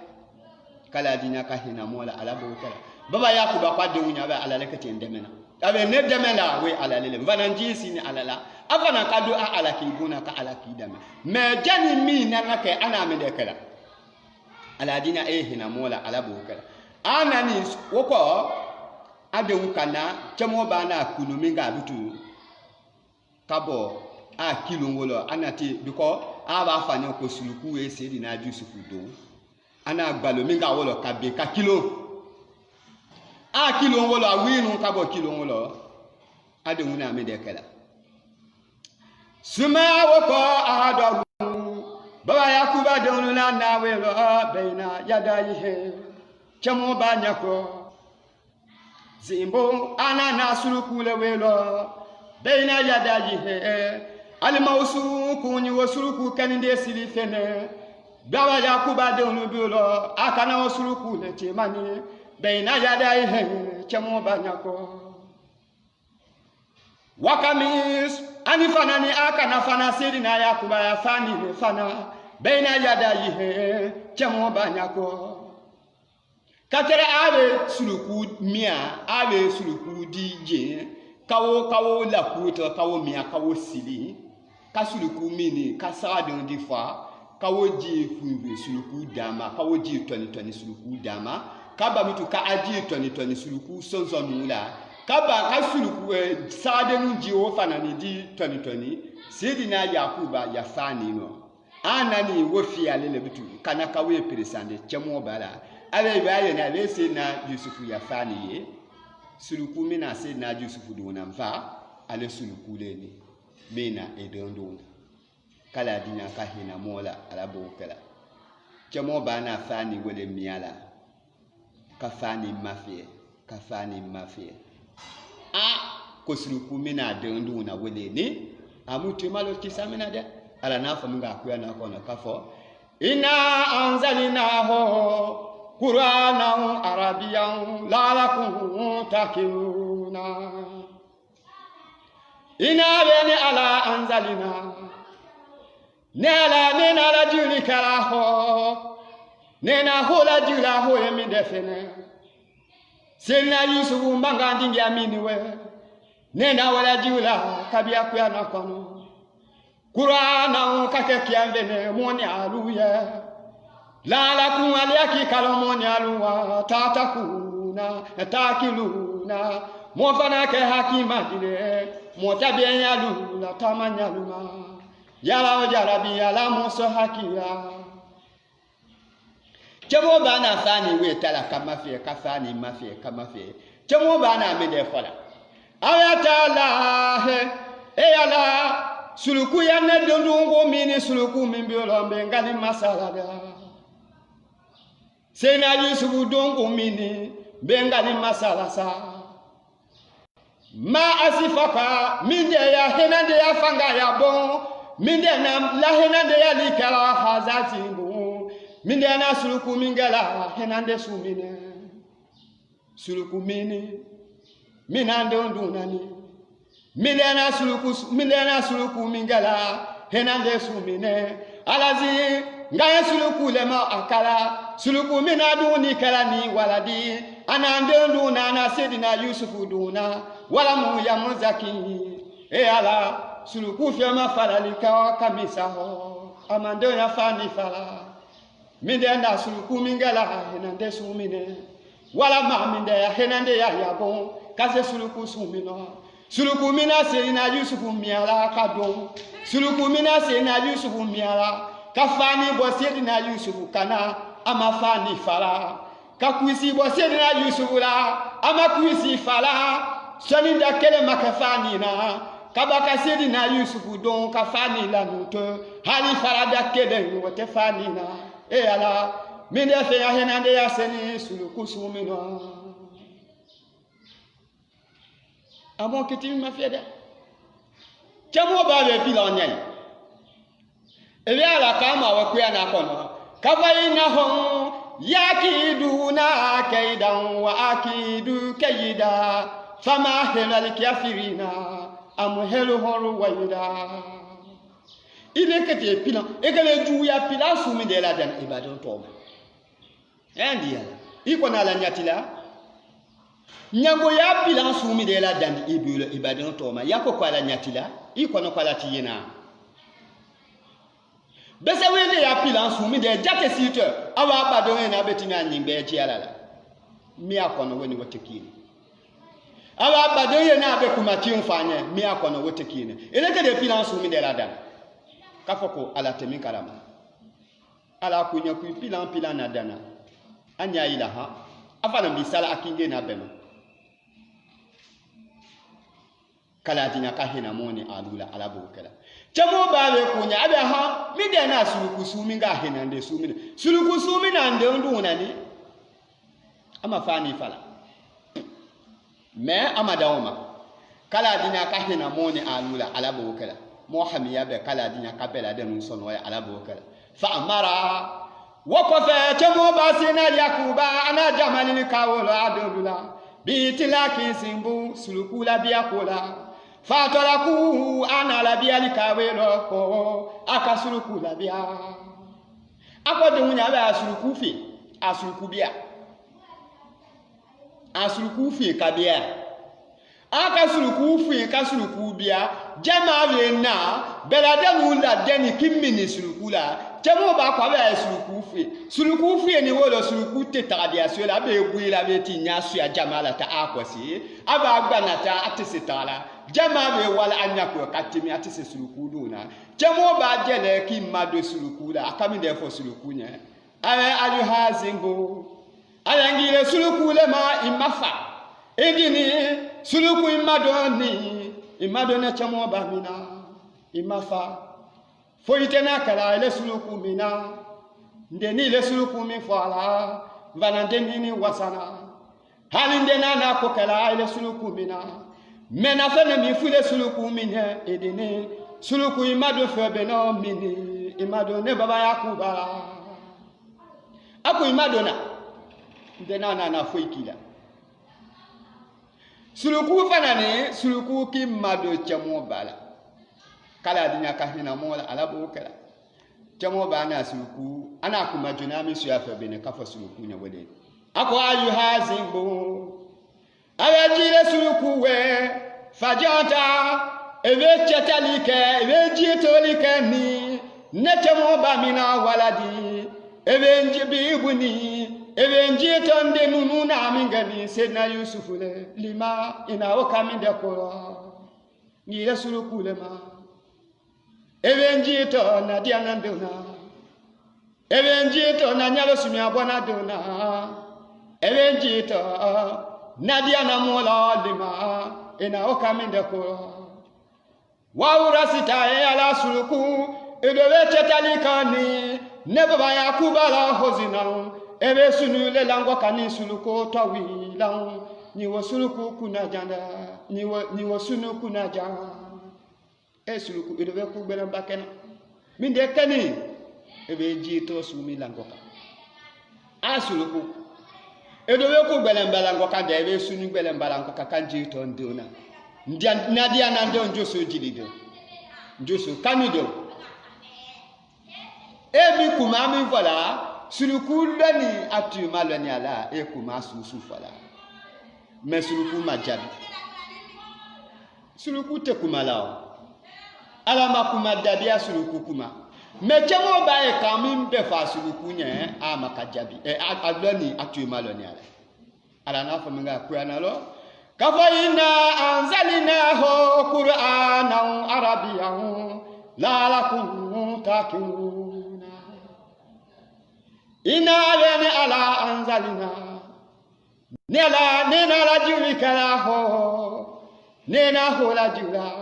kala dinya ka hina mola ala bo kala baba yakuba kwade wunya ba ala lekati ndemena abe ne demena we ala lele mvana njisi ni ala la afana kado ala ki buna ka ala ki dame me jani mi na ke ana me de kala ala dinya hina mola ala bo kala anani woko adewu kana chemo bana kunuminga bitu kabo kilo ngolo anati biko aba afanya ko suluku we sedi na jusufu do ana gbalo minga wolo kabe ka kilo kilo ngolo awinu kabo kilo ngolo adewu na me de kala suma woko ahadu baba yakuba donu na we lo beina yadayihe chemo banyako zimbo anana surukule welo beina yadajihe alimausu kunyi wasuruku kaninde silifene baba yakuba de onubulo akana wasurukule timani beina yadajihe chemo banyako wakamis anifanani akana fana sirina yakuba yafani fana beina yadajihe chemo banyako katere abe suluku mia abe suluku dije kawo la kuto kawo mia kawo sili ka suluku mini ka sadon difa kawo ji fuwe suluku dama kawo ji toni suluku dama kaba mitu ka aji toni suluku sonso nula kaba ka suluku sadenu ji o fanani di toni sidina yakuba ya fani no anani wo fi alele bitu kana kawo presande chemo bala ale baye na le se na Yusufu ya fani ye suluku mina se na Yusufu do na mfa ale suluku le ni mina edondo kala dinya ka hina mola ala bo kala chemo bana fani wele miala ka fani mafie ko suluku mina dondo na wele ni amutu malo kisamina de ala na fa mga kuya na kona kafo ina anzalinahu Qur'anan Arabiyan la'allakum taqiluna ina bani ala anzalina nena la juli karaho nena hola jula ho yemi defene sena Yusufu mbanga ndingi aminiwe nena wala jula kabia kuya na kono Qur'anan kake kiambene moni aluye la'allakum aliyaki kalomoni aluwa tatakuna takiluna mofana ke hakima dile motabenya lula tamanya luma yala jarabi yala muso hakira chamo bana fani we tala kama fe kafani mafe kama fe chamo bana me de fola ayata la he yala suluku ya ne dondungo mini suluku mimbiolo bengali masala da sena yusufu dongo mini bengali masala sa ma asifaka minde ya henande ya fanga ya bon minde na la henande ya likala hazatimbu minde na suluku mingala henande sumine suluku mini minande ondunani milena suluku mingala henande sumine alazi ngaya suluku lema akala suluku minaduni kalani waladi anande nduna na sedina yusufu duna wala mu ya muzaki ala suluku fiama falalika kamisa ho amande ya fani fala mindenda suluku mingala henande sumine wala ma minde henande ya yabon kaze suluku sumino suluku mina serina yusufu miala kadon suluku mina serina yusufu miala kafani bo serina yusufu kana amafani fala kakwisi bo serina yusufu la amakwisi fala soninda kele makafani na kabaka serina yusufu don kafani la nuto hali fala da kele wote fani na ala minde fe ya henande ya seni suluku sumino amon kiti ma fieda chamo ba be pila nyai ele ala kama wa kuya na kono kafaina hum yakiduna kaidan wa akidu kaida fama hilal kafirina amhelu horu waida ile kete pila ekele ju ya pila sumi de la dan ibadon to endia iko na la nyatila nyango ya pila sumi de la dan ibadon to ma yako kwa la nyatila iko no kwa la tiyena bese wende ya pila sumi de jate site awa badon na betimi anyimbe ti ala la mi akono woni wotekini awa badon na be kuma ti mfanye mi akono wotekini eleke de pila sumi de la dan kafoko ala temi karama ala kunya ku pila na dana anya ila ha afana bisala akinge na bema kala dinya kahina moni alula ala bokela chamo babe kunya abe ha mide na suluku sumi nga hina nde sumi suluku sumi na nde nduna ni ama fani fala me amadawma kala dinya kahina moni alula ala bokela Mohamia be kala dinya kabela de nun sono ya ala bokala fa amara waqafa chamo basina yakuba ana jamalil kawla adulula bitila kisimbu sulukula biakola fataraku ana la biali kawelo ko akasulukula bia akode munya ba asuluku fi asuluku bia asuluku fi kabia aka suluku fu ka suluku bia jama we na belade mu la deni kimini suluku la jamo ba kwa ba suluku fu ni wolo suluku te tadia so la be bui la be ti nya so ya jama la ta akwasi aba agba na ta atise tala jama we wala anya ko katimi atise suluku do na jamo ba jele ki mado suluku la akami de fo suluku nya ala ayu hazimbo ala ngile suluku le ma imafa edini suluku imadone chamo ba mina imafa foitena kala ile suluku mina ndeni ile suluku mi fala vana ndeni wasana halinde na ko kala ile suluku mina mena fene mi fule suluku mina edini suluku imado febe no mini imadone baba yakuba aku imadona ndena na foikila suluku fanane suluku ki mado chamo bala kala dinya kahina mola alabo kala chamo bana suluku ana kuma junami su ya fabene kafa suluku nya wede ako ayu hazimbo awajire suluku we fajata ebe chetalike ebe jitolike ni ne chamo ba mina waladi ebe njibi ibuni ebe njito nde nunu na amingani sedna yusufu le lima ina okaminde koro ni suluku le ma ebe Evenjito na diana dona. Evenjito na nyalo sumia bona dona. Evenjito na diana mola lima. Ena okaminde ko. Waura sitae ala suluku. Edeve chetalikani. Nebaba ya kubala hozina. Ebe sunu le langwa kani suluko tawi lang. Niwo suluku kuna janda. Niwo sunu kuna janda. Suluku edeve kubela bakena. Minde kani. Ebe jito sumi langoka. Suluku. Edove kubela mbalangoka de ebe sunu kubela mbalangoka kan jito ndona. Nadia nando njoso jilido. Njoso kanido. Ebi kuma mi voilà. Suluku leni atu maloni ala e kuma susu voilà. Mais suluku majabi. Suluku te kuma lao. Ala ma kuma dabia suluku kuma. Mais chamo ba e kamim be fa suluku nye a makajabi. Aloni atu maloni ala. Ala na fa minga kuana lo. Kafaina anzalina ho Qur'anan Arabiyan la lakum takuna. Ina yani ala anzalina. Nena la juri kala ho. Nena ho la jura.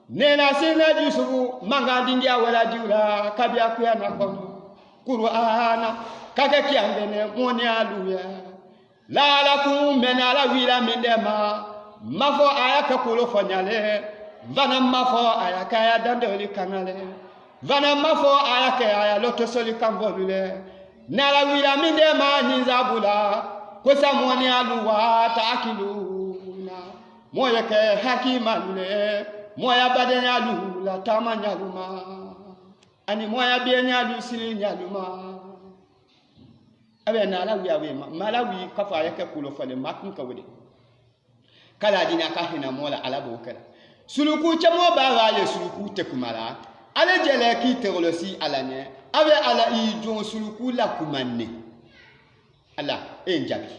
Nena sina jusubu mangandingia wala jura kabia kuyana kono. Qur'ana kake kiambene moni aluya. La lakum menala wila mindema. Mafo ayaka kulo fanyale. Vana mafo ayaka ya dandoli kanale. Vana mafo ayaka ya loto soli kambolule. Nala wila mindema nizabula. Kwesa mwani aluwa taakiluna. Moya ke hakimanule. Moya badenya alula tamanyaluma. Ani moya bienya alusili nyaluma. Abe nala wiya wema. Malawi kafa ayaka kulo fanyale makun kawede. Kala dina kahina mola alabo kala. Suluku chamo baga suluku tekumala. Ale jele ki terolosi alanye. Abe ala ijon suluku la kumanne. Ala enjabi.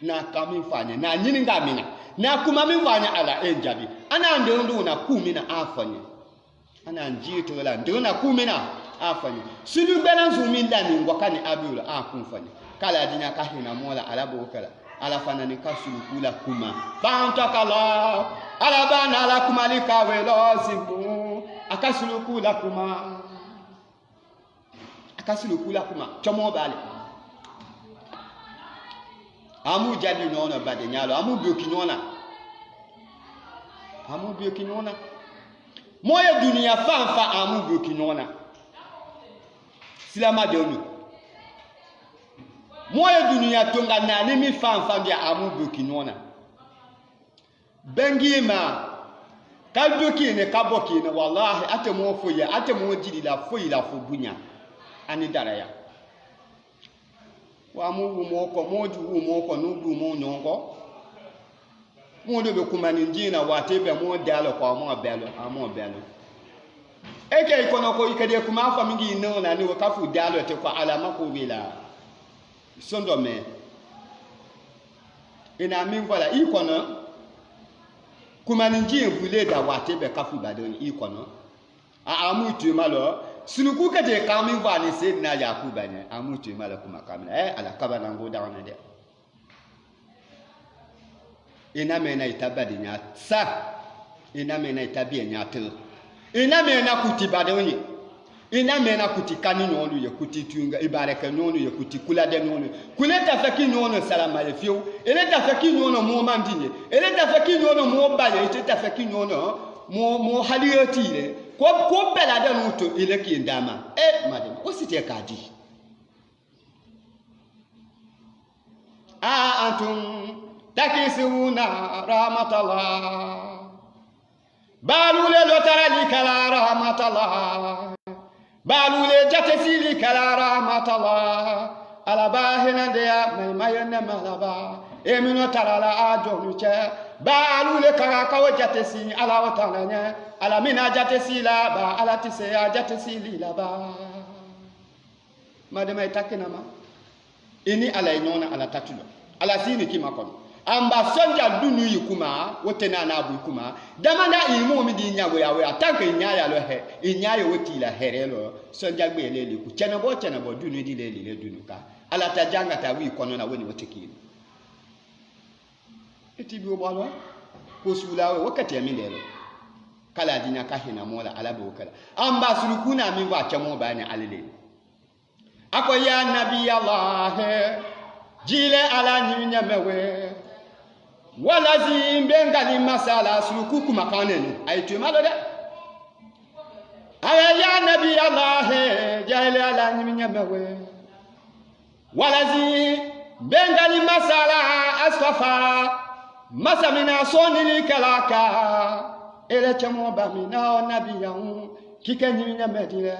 Na kami fanya na nyini ngamina. Na kumami fanya ala enjabi. Ana ndondo na kumina afanya. Ana njito la ndo na kumina afanya. Sulu balanzu mindani ngwakani abula akumfanya. Kala dina kahina mola alabo kala. Ala fanani kasuluku la kuma. Bantakala. Ala bana la kumalika welo zimu. Akasuluku la kuma. Akasuluku la kuma. Chomo bale. Amu jadi nona bade nyalo. Amu bioki nona. Amu bioki nona. Moya dunia fanfa amu bioki nona. Silama donu. Moya dunia tonga na nimi fanfa dia amu bioki nona. Bengi ma. Kaldoki ne kaboki ne wallahi ate mo foya ate mo jidi la foyi la fobunya. Ani daraya. Wa mu mo ko mo ju mo ko no du mo nyonko. Mo do be kumani njina wa tebe mo dalo ko mo belo amo belo. Eke ikono ko ikede kuma fa mingi no na ni wo kafu dalo te ko alama ko bila. Sondo me. Ina min voilà ikono kumani njin vule da wa tebe kafu badoni ikono. Amu tu malo suluku kete kami vani sedna yakuba ne amutu mala kuma kamina ala kabana ngoda wana de ina mena itabadi nya sa ina mena itabi nya til ina mena kutiba de onye ina mena kutikani nyonu ye kutitunga ibareka nyonu ye kutikula de nyonu kuleta faki nyonu salama ye fiu eleta faki nyonu mo mandinye eleta faki nyonu mo baye eleta faki nyonu mo haliyotile ko bela da nuto ile ki ndama madam o site kadi antum takisuna rahmatallah balule lotara likala rahmatallah balule jatesili kala rahmatallah ala bahina de ya mayana malaba emino tarala ajonuche balule kala kawo jatesi ala watananya ala mina jatesi la ba ala tise ya jatesi li la ba madama itakina ma ini ala inona ala tatulo ala sini kima kono amba sonja dunu yikuma wotena na bu kuma damanda imu mi di nyago yawe atanke nyaya lo he inyaya woti la herelo sonja gbe lele ku chena bo dunu di lele dunu ka ala tajanga ta wi kono na woni wotiki eti bi obalo ko sulawe wakati ya milelo kala dinya ka hina mola ala bo kala amba sulukuna mi wa chamo bani alele ako ya nabi allah jile ala nyinya mewe wala zimbenga ni masala sulukuku makanenu aitu malode aya ya nabi allah jile ala nyinya mewe wala zimbenga ni masala asfafa masamina sonili kalaka ele chamo bamina nabi yahu kikenyinya medile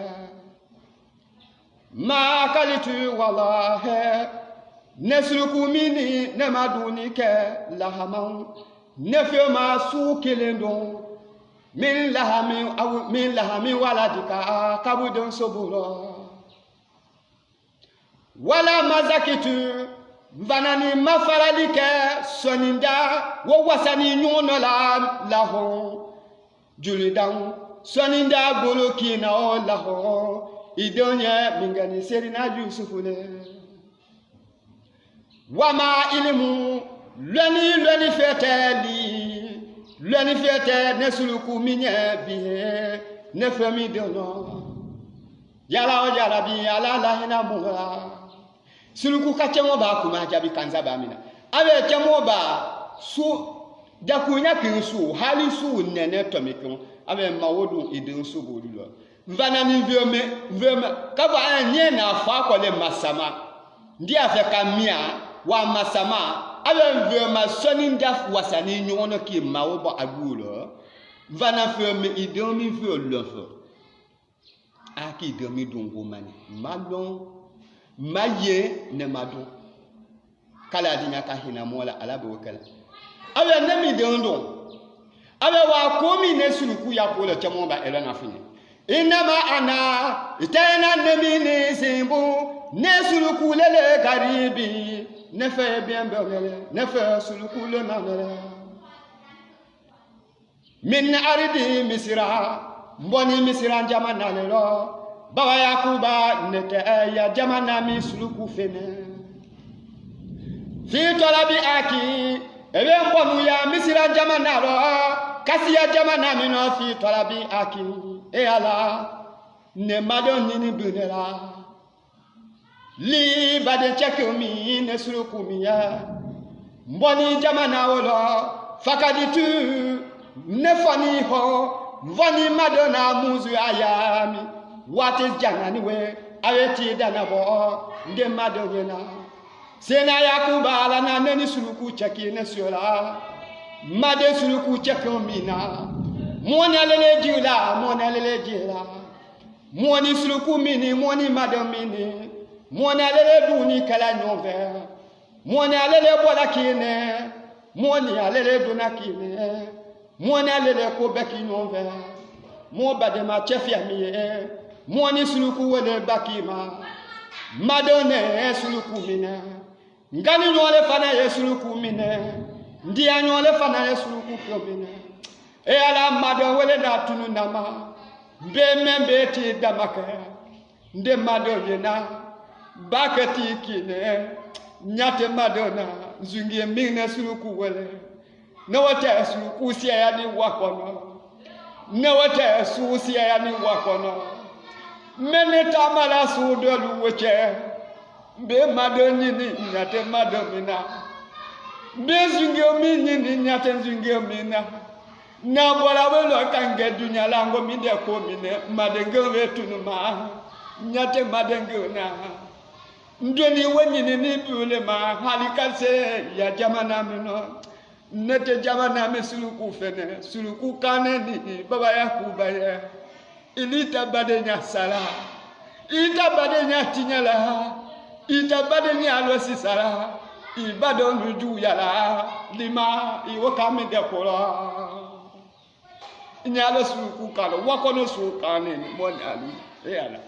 ma kalitu wallahi nesuluku mini ne maduni ke lahaman ne fe ma su kelendo min lahami waladika kabudon soburo wala mazakitu vanani mafaralike soninda wo wasani nyono la laho julidan soninda bolokina o laho idonye mingani serina yusufule wama ilimu lweni fete nesuluku minye bihe nefemi dono yala o jarabi ala lahina muha suluku kachemo ba kuma jabi kanza ba mina abe chemo ba su dakunya kinsu hali su nene tomikon abe mawodu idin su bodulo mvana ni viome kaba anye na fa kwale masama ndi afeka mia wa masama abe viome soninda wasani nyono ki mawobo agulo mvana viome idomi violofo aki idomi dungo mani malon maye ne madu kala dinya ka hina mola alabo kala abe nemi dondo abe wa komi ne suluku ya ko le chamo ba elo na fini inama ana itena nemi ni simbu ne suluku lele karibi ne fe bien bele ne fe suluku le mamele min aridi misra mboni misra jamana lelo bawa yakuba nete ya jamana mi suluku fene fi talabi aki ebe mbonu ya misra jamana ro kasi ya jamana mi no fi talabi aki e ala ne madon ni bunela li bade chekumi ne suluku mi ya mboni jamana wolo fakaditu ne fani ho vani madona muzu ayami what is jangani we ayeti dana bo nde madonyena sena yakuba ala na neni suluku cheki ne siola made suluku chekomina moni alele jila moni suluku mini moni madomini moni alele duni kala nyove moni alele bola kine moni alele duna kine moni alele ko beki nyove mo badema chefia miye moni suluku wele bakima madone suluku mine ngani nyole fana ye suluku mine ndia nyole fana ye suluku mine e ala madon wele na tunu nama be membe ti damake nde madon yena bakati kine nyate madona zungie mine suluku wele no wata suluku sia ya ni wakono ne wata susia ya ni wakono meneta mala sudolu weche be madoni ni nyate madomina be zungio mini ni nyate zungio mina na bola welo kange dunya lango minde ko mine madenge wetunu ma nyate madenge na ndeni wenyi ni bule ma halikase ya jamana mino nete jamana me suluku fene suluku kane ni baba yakuba ye ilita badenya sala ita badenya tinyala ita badenya losi sala ibado nuju yala lima iwoka me de kola nyalo suluku kalo wakono su kane ni moni ali e ala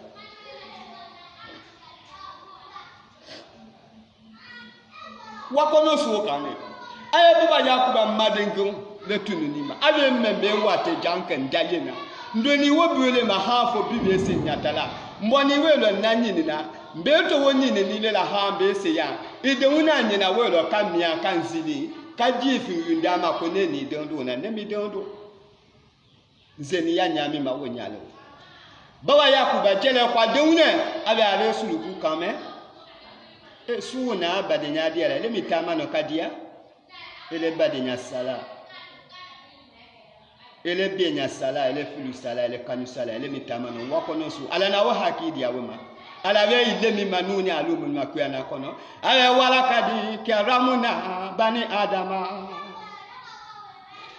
wakono su kane Aye baba Yakuba madengo le tununima. Ave membe wate janken dalena. Ndoni wobule mahafo bibe se nyatala. Mboni welo nanyina. Mbeto woni ne ni la hambe se ya. Ide una nyina welo kamia kanzili. Kaji fi yundama kone ni dondo na nemi dondo. Zeni ya nyami ma wonyalo. Baba Yakuba jele kwa deune ave ale suluku kame. E suuna badenya dia le mitama no kadia. Ele badenya sala. Ele bienya sala, ele fulu sala, ele kanu sala, ele mitama no wako no su. Ala na wa haki dia wema. Ala we ile mi manuni alumu makuya na kono. Ala wala kadi kiramuna bani adama.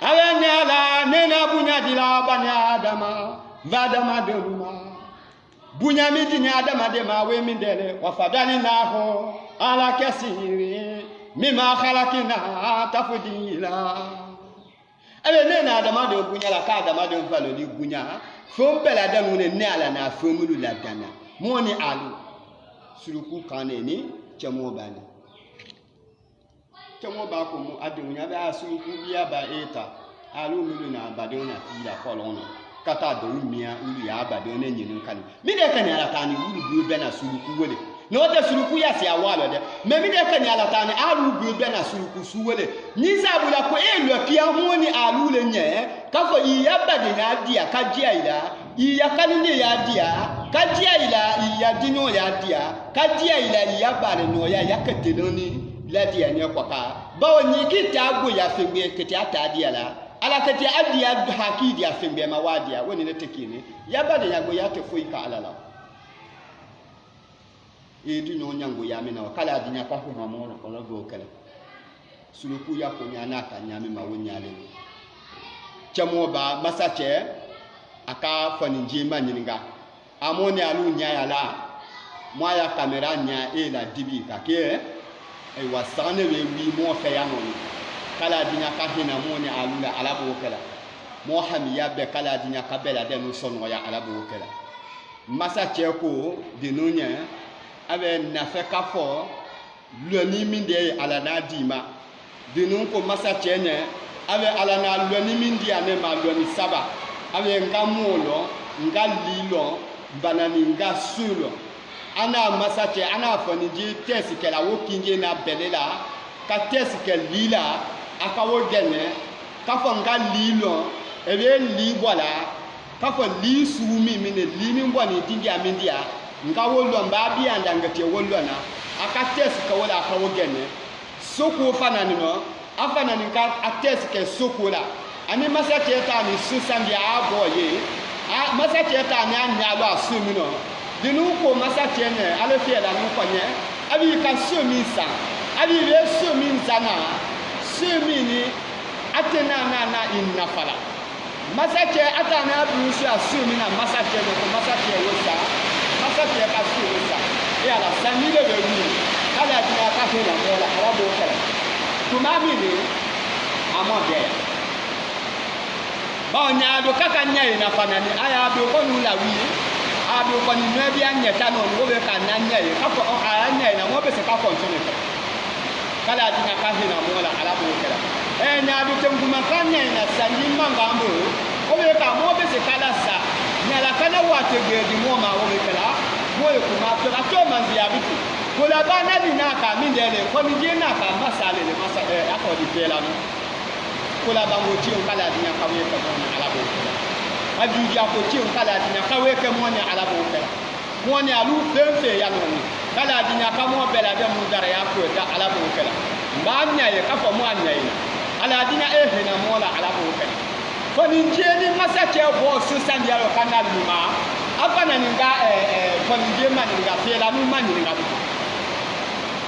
Ala nyala nena bunya dila bani adama. Vadama deluma. Bunya midi nya adama de ma we mindele wafadali naho ala kasiri mima khalakina tafdila. Ale nena adama de bunya la ka adama de valo di bunya fo bela da no ne ala na fomulu la dana moni alu suruku kaneni chemo bani chemo ba ko mu adunya ba suruku biya ba eta alu mulu na badona tila kolona kata do mia ulu ya badona nyinu kan mi de kan ala tani ulu bu be na suruku wele no de suruku ya se awalo de me mi de kan ala tani alu bu be na suruku su wele ni sabula ko elu pia moni alu le nye kafo iya badina dia kajia ila iya kanine ya dia kajia ila iya dinyo ya dia kajia ila iya bare no ya yaketeloni la dia ne kwaka bawo ni kita go ya fegbe kete ata dia la ala kete adia haki dia fegbe ma wadia woni ne tekini ya bade ya go ya te fuika ala la e di no nyango ya me na kala dinya kwa ko mo no ko go kala suluku ya ko nyana ka nyame ma wonyale chamo ba masache aka fani njima nyininga amoni alu nyaya la moya kamera nya e la dibi ka ke e wasane we wi mo fe ya no kala dinya ka hina moni alu la ala bo kala mo hamiya be kala dinya ka bela de no sono ya ala bo kala masache ko dinunya abe na fe ka fo lo ni minde ala na dima dinun ko masache ne abe ala na lo ni mindi ane ma lo ni saba abe nga molo nga lilo banani nga sulo ana masache ana foniji tesi kala wokinje na belela ka tesi ke lila aka wo gene ka fo nga lilo ebe li bola ka fo li sumi mine li min boni dindia mindia nga wo lo mba bi anda ngate wo lo na aka tesi ka wala aka wo gene soko fanani no afanani ka atesi ke soko la ani masache ta ni susandi aboye a masache ta ni anyalo asumi no dinu ko masache ne ale fie la no konye abi ka sumi sa abi be sumi sana sumi ni atena na innafala masache atana brusu asumi na masache no ko masache wosa masache ka sumi sa ya la samile be wi ala dina ka he la mola arabo kala tumami ni amode ba nya do kaka nya ina fanani aya do ko nu la wi a do ko ni no bi anya ta no wo be ka na nya e ka ko a nya ina mo be se ka continue kala dinga ka hina mo la ala bo kala e nya do tem kuma kan nya ina sanji manga mbo wo be ka mo be se kala sa nya la kana wa te ge di mo ma wo be kala mo e kuma to ka to manzi ya bitu ko la ba na bi na ka mi ndele ko ni je na ka masale le masa ako di pela no kola bango ti on kala dinya kawe ke moni ala bo aju dia ko ti on kala dinya kawe ke moni ala bo moni alu femfe ya no kala dinya ka mo bela be mu dara ya ko da ala bo kala ba nya ye ka fo mo anya ye ala dinya e he na mo la ala bo kala ko ni je ni masache bo su sandia ro kana luma afana ninga ko ni je mani ninga fela nu mani ninga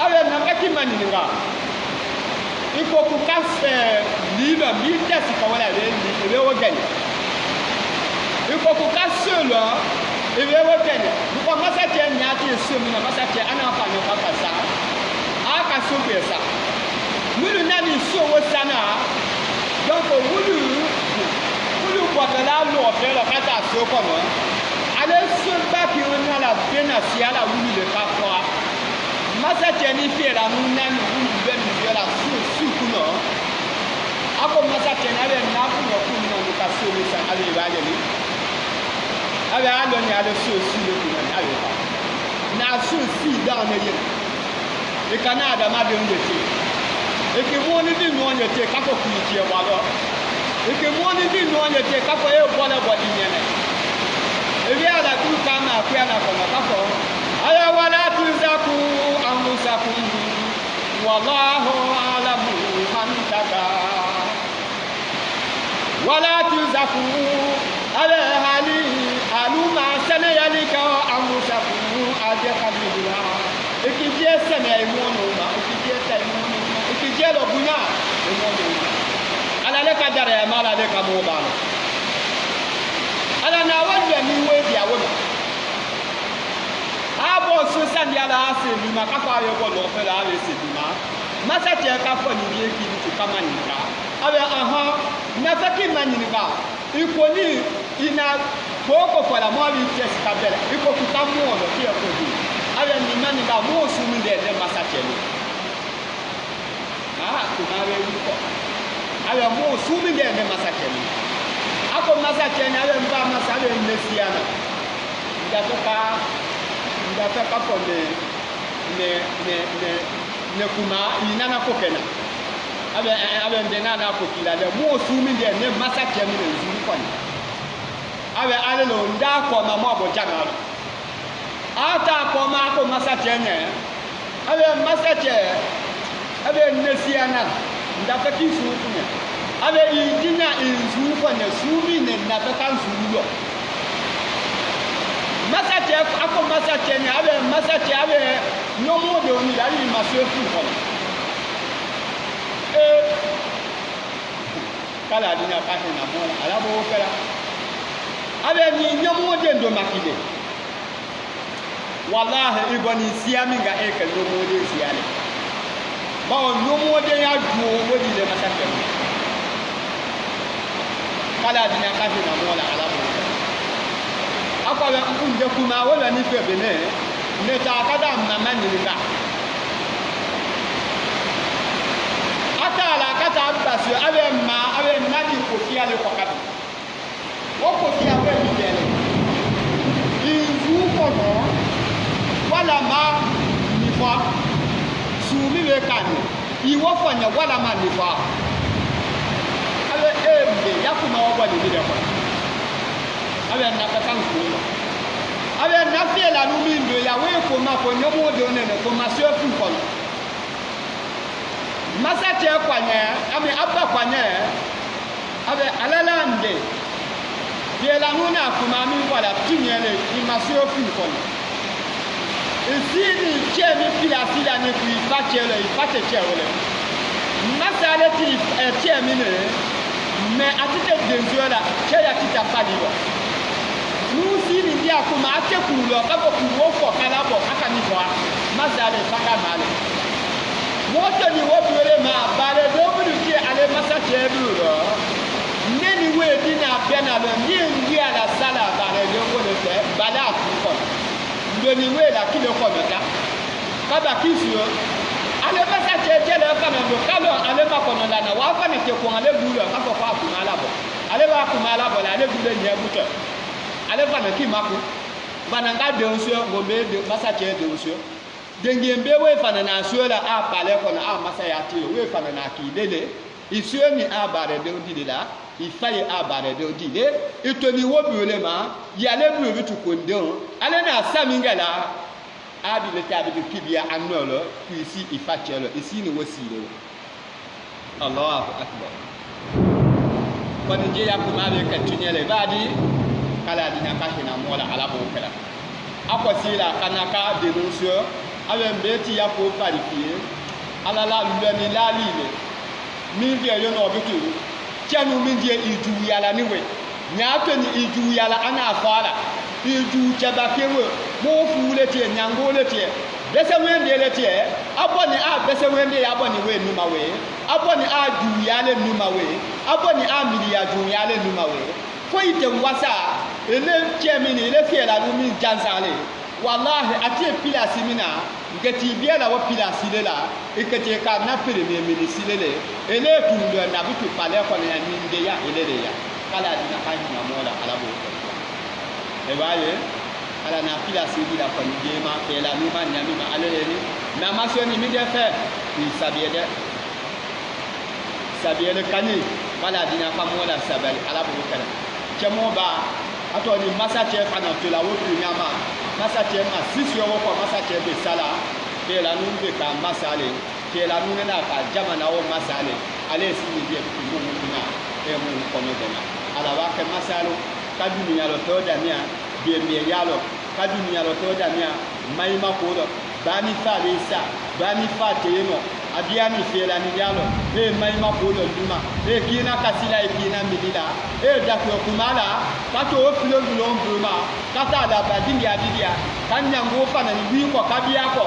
awe na ka ki mani ninga iko kukase liba mita sikawala ebe wogani iko kukase lo ebe wogani ko masache nyati sumi na masache ana afanya kakasa aka sobesa mulu nani so wosana donc mulu kwatala lo fela kata so kono ale so ba ki ona la bena siala wulu le kakwa masache ni fiera nu nani wulu be ni la su no ako masate na le na ku no ku no ka so ni sa ale ba le ni ale alo ni ale so si le ku na ale ba na so si da na ye e Canada ma de nje ti e ke mo ni di no nye ti ka ko ku ti e wa lo e ke mo ni di no nye ti ka ko e bo na bo di nye ne e bi ala ku ka na ku ala ko na ka ko ala wala tuzaku anfusakum wallahu a'lamu man taka wala tuzaku ala hali aluma sana yalika anfusakum ajaqabila ikije sana imono ma ikije ta imono ikije lo bunya imono ala le ka dare ma ala le ka mo ba ala na wajja ni we dia wo abo so sandi ala ase bi ma ka fa yo ko lo fe la ase bi ma masa te ka fo ni ye ki ti kama ni ka abe aha na fa ki ma ni ka iko ni ina boko kwa la mo bi test ka bela iko ku ta mo lo ki e ko di abe ni ma ni ka mo su mi de masa te ni ku na we ko abe mo su mi de masa te ni ako masa te ni abe mba masa de mesiana ndatoka kapo ne kuma inana kokena abe ndena na kokila de mo sumi de ne masake mi ne zuri kwani abe ale lo nda ko ma mo abojana ata ko ma ko masake nye abe masake abe nesiana ndatoka kisu kunya abe idina inzu kwani sumi ne ndatoka nzuru yo masache ako masache ni abe masache abe nyomo de oni la ni masefu ko kala dinya ka he na mola ala bo kala abe ni nyomo de ndo makide wallahi ibani siami ga e ka nyomo de siale ba nyomo de ya duo wodi le masache kala dinya ka he na mola ala bo akwa nje kuma wala ni febe ne ta kada mama ni nga atala kata abasu abe ma abe nani ko fi ale ko kadu wo ko fi abe mi dele inzu ko no wala ma ni fa sumi le kanu iwo fanya wala ma ni fa abe embe yakuma wo ni de ko abe na ka kan ko abe na fie la nu mi ndo ya we ko ma ko nyomo do ne ko ma se fu ko masa te kwanye abe abba kwanye abe alala nde fie la nu na ko ma mi wala tinyele ni ma se fu ko isini chemi pila ni ku ifachele chewele masa le ti chemi ne me atite denzuela cheya kita paliwa nusi ni dia kuma ate kulo kabo kuwo fo kala bo aka ni fo mazale fanga male woto ni wobele ma bare do bulu ki ale masa chebulo neni we dina bena lo ni ngi ala sala bare do bulu te bala ku ndoni we la kilo ko meta kaba kisio ale masa chele kana ndo kalo ale ma kono la na wa fa ne ke ko ale bulu ka ko fa ku mala bo ale ba ku mala bo la ale bulu ni ebuto ale fana ki mako bana nga de onso ngombe de masache de onso dengembe we fana na suela a pale ko na a masaya ti we fana na ki dele isue ni a bare de odile la ifaye a bare de odile itoni wo biole ma yale bi bitu kondon ale na samingala a bi le tabi de kibia anolo ku isi ifachelo isi ni wasile Allahu akbar ko ni je ya ko ma be katunyele badi kala dina ka hina mola ala bo kala akwa sila kanaka denuncio abe mbeti ya ko parifie ala la luleni la lile mi vie yo no bitu chanu mi die iju yala niwe nyato ni iju yala ana afala iju chabakewe mo fuule tie nyangole tie bese wende le tie aboni a bese wende ya aboni we numa we aboni a ju yale numa we aboni a mili ya ju yale numa we ko ite wasa ele chemi ni ele fiela lu mi jansale wallahi ati pila simina ngati biya la wa pila silela ikati ka na premier ministre le ele tundo na bitu pale ko na ninde ya ele ya kala dina ka ni mola ala bo e baye ala na pila sibila ko ni ma e la mi ma nyami ma ale ni na masoni mi de fe ni sabiele kani wala dina ka mola sabal ala bo kala chemo ba ato ni masache kana tula wotu nyama masache ma sisio ko masache be sala ke la nu be ka masale ke la nu na ka jamana o masale ale si ni be mu na e mu ko no dona ala wa ke masalo ka dunya lo to da mia be me yalo ka dunya lo to da mia mai ma ko do bani fa le sa bani fa te no abiani fela ni yalo e mai ma ko do duma e kina kasila e kina milila e da ko kumala kato o filo dulo mbuma kata da badingi abidia kan nyango fa na ni wi ko kabia ko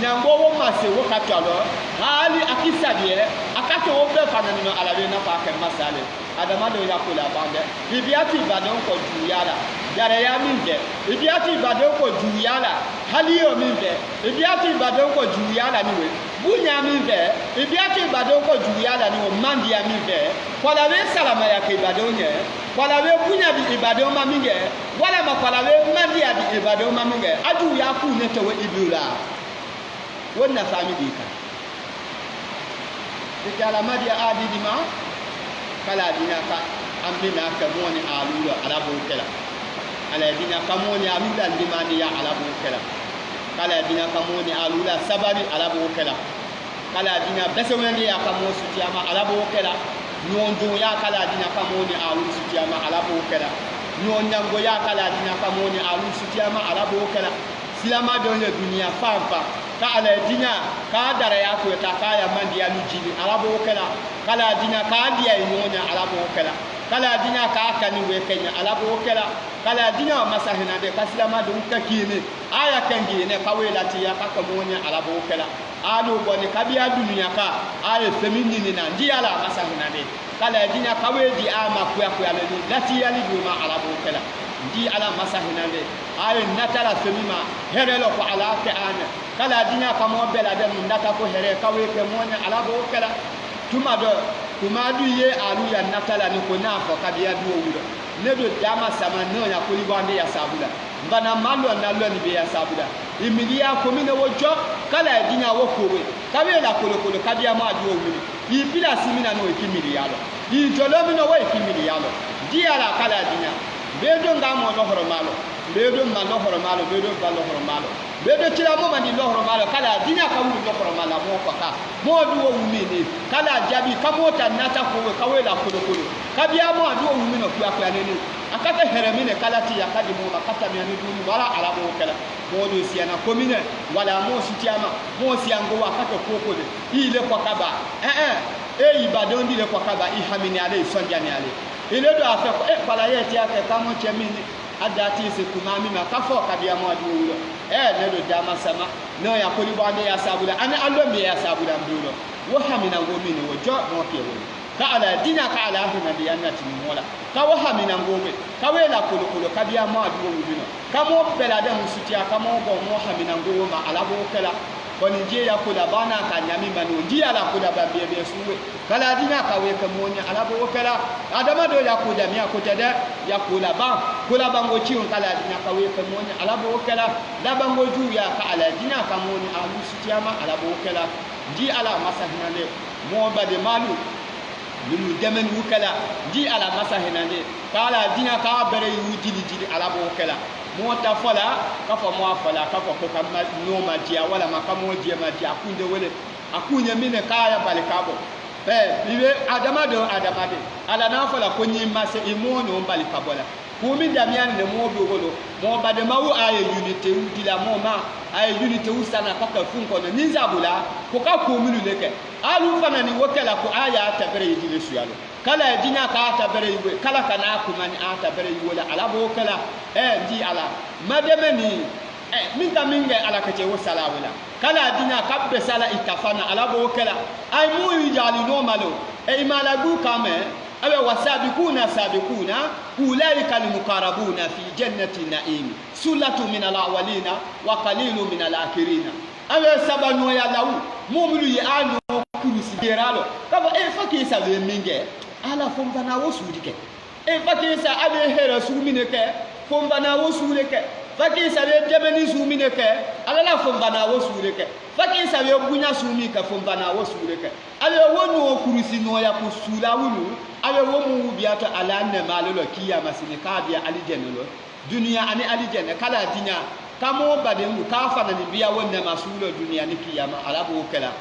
nyango wo mase wo katalo hali akisabie akato o be fa na ni no alabe na fa ke masale adama do yakula bande bibiati badon ko juyala yare ya minje bibiati badon ko juyala hali yo minje bibiati badon ko juyala ni we bunya minje bibiati badon ko juyala ni o mandi ya minje kwala we salama ya ke badon ye kwala we bunya bi ibadon ma minje wala ma kwala we mandi ya bi ibadon ma minje aju ya ku ne to we ibula wonna family ka dikala madia adidi ma kala dina ka amina ka moni alula ala bo kala ala dina ka moni alula limani ya ala bo kala kala dina ka moni alula sabari ala bo kala kala dina besewende ya ka mo sutiyama ala bo kala nyondo ya kala dina ka moni alula sutiyama ala bo kala nyonyango ya kala dina ka moni alula sutiyama ala bo kala silama donye dunia fafa ka ala dina ka dara ya ko ta ka ya mandi ya lujini ala bo kala kala dina ka dia nyonya ala bo kala kala dina ka kani we kenya ala bo kala kala dina masahina de kaslama dum kakini aya kangi ne ka we lati ya ka ko monya ala bo kala alu boni kabia dunia ka aya feminine na ndi ala masahina de kala dina ka we di ama kuya kuya le lati ya li duma ala bo kala ndi ala masahina de aya natala femima herelo ko ala ke ana kala dina ka mo bela de ndata ko here ka we ke monya ala bo kala tumado kumadu ye alu ya natala ni ko na fo kabia du owuro ne do dama sama no ya ko libande ya sabula mbana malo na lo ni be ya sabula imilia ko mi ne wojo kala dina wo kowe kabe la kolokolo kabia ma du owuro yi pila simina no ekimili yalo yi jolo mi no wo ekimili yalo di ala kala dina bedo ngamo no horo malo bedo ma no horo malo bedo ba no horo malo bedo tira mo mandi no horo malo kala dina ka wu no horo malo mo ko ka mo du wo wumi kala jabi kamota nata ko we kawe la kolokolo kabia mo du wo wumi no kwa kwa nene akata heremine kala ti yakadi mo makata mi anu dunu wala ala mo kala mo do siana komine wala mo sutiama mo siango wakata koko de ile kwa kaba ibadon dile kwa kaba ihamini ale sonjani ale ile do afa ko pala yeti ake kamo chemini adati se kumami makafo kabia mo adu wulo ne do dama sama no ya koli bande ya sabula ani allo mi ya sabula mbulo wo hamina ngomini wo jo mo kewo ka ala dina ka ala hina bi annati mola ka wo hamina ngome ka we la kolo kabia mo adu wulo ka mo bela de musutia ka mo bo mo hamina ngoma ala bo kala koni je ya kula bana ka nyami manu ji ala kula ba be suwe kala dina ka we ka monya ala bo kala adama do ya kula mi ko tede ya kula ba ngo ci on kala dina ka we ka monya ala bo kala da ba ngo ju ya ka ala dina ka monya alu sutiyama ala bo kala ji ala masahina ne mo ba de malu lulu demen wukala ji ala masahina ne kala dina ka bere yu jili ala bo kala mota fola kafa mo fola kafa ko kam no ma dia wala makamo dia ma dia kunde wele akunya mine kaya balikabo bibe adama de ala na fola ko nyi mase imono balikabola ko mi damian ne mo be golo mo bade mawu aye unité udila mo ma aye unité usana kaka funko no ninzabula ko ka ko minu leke alu fana ni wokela ko aya tabere yidile suyalo kala dina ka tabere yiwe kala kana kumani tabere yiwe ala bo kala di ala mademeni minta minge ala kace wasala wala kala dina kabbe sala itafana ala bo kala ay mu yijali no malo imala du kame abe wasabiquna sabiquna ulaika almuqarrabuna fi jannati na'im sulatu min alawalina wa qalilun min alakhirina abe sabanu ya lawu mumulu ya anu kurusi geralo kaba fakki sabe minge ala fombana wo sudike fakki sa abe hera sumine ke fombana wo sudike fakki sabe demeni sumine ke ala la fombana wo sudike fakki sabe bunya sumi ka fombana wo sudike abe wonu kurusi no ya kusula wulu abe womu biata ala ne malolo kiyama sine ka biya alijanna lo duniya ani alijanna kala dinya kamo badin ka fana ni biya wonne masulo duniya ni kiyama ala bo kala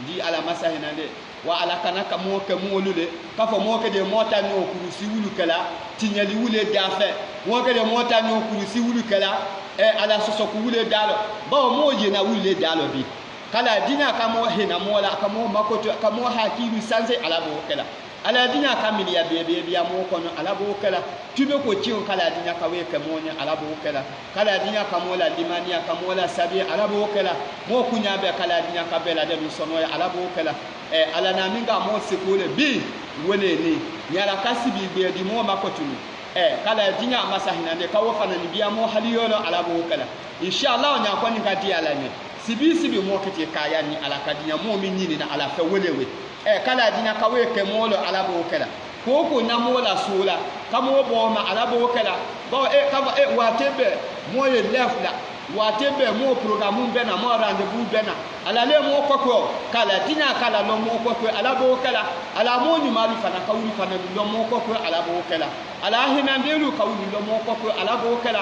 di ala masahina de wa ala kana ka mo ke mo lule ka fo mo ke de mota no kurusi wulu kala tinyali wule dafe mo ke de mota no kurusi wulu kala ala soso ku wule dalo ba mo je na wule dalo bi kala dinya kamo hina mo la kamo makoto kamo hakiru sanse ala bo kala ala dinya kamili ya bebe ya mo kono ala bo kala tube ko ciun kala dinya ka we ke monya ala bo kala dinya ka mola limania ka mola sabi ala bo kala mo kunya be kala dinya ka bela de sono ya ala bo kala ala na minga mo sekole bi wone ni nyala kasibi be di mo makotu kala dinya masahina de ka wo fana ni biya mo haliyolo ala bo kala inshallah nya ko ni ka di ala ni sibi mo kete kaya ni ala ka dinya mo min ni na ala fa welewe kala dinya ka we ke molo ala bo kala ko na mola sola kamo bo ma ala bo kala ba watebe mo ye left la watebe mo programme be na mo rendez-vous be na ala le mo kokko kala dinya kala lo mo kokko ala bo kala ala mo ni malu fana ka wuri fana lo mo kokko ala bo kala ala hina ndelu ka wuri lo mo kokko ala bo kala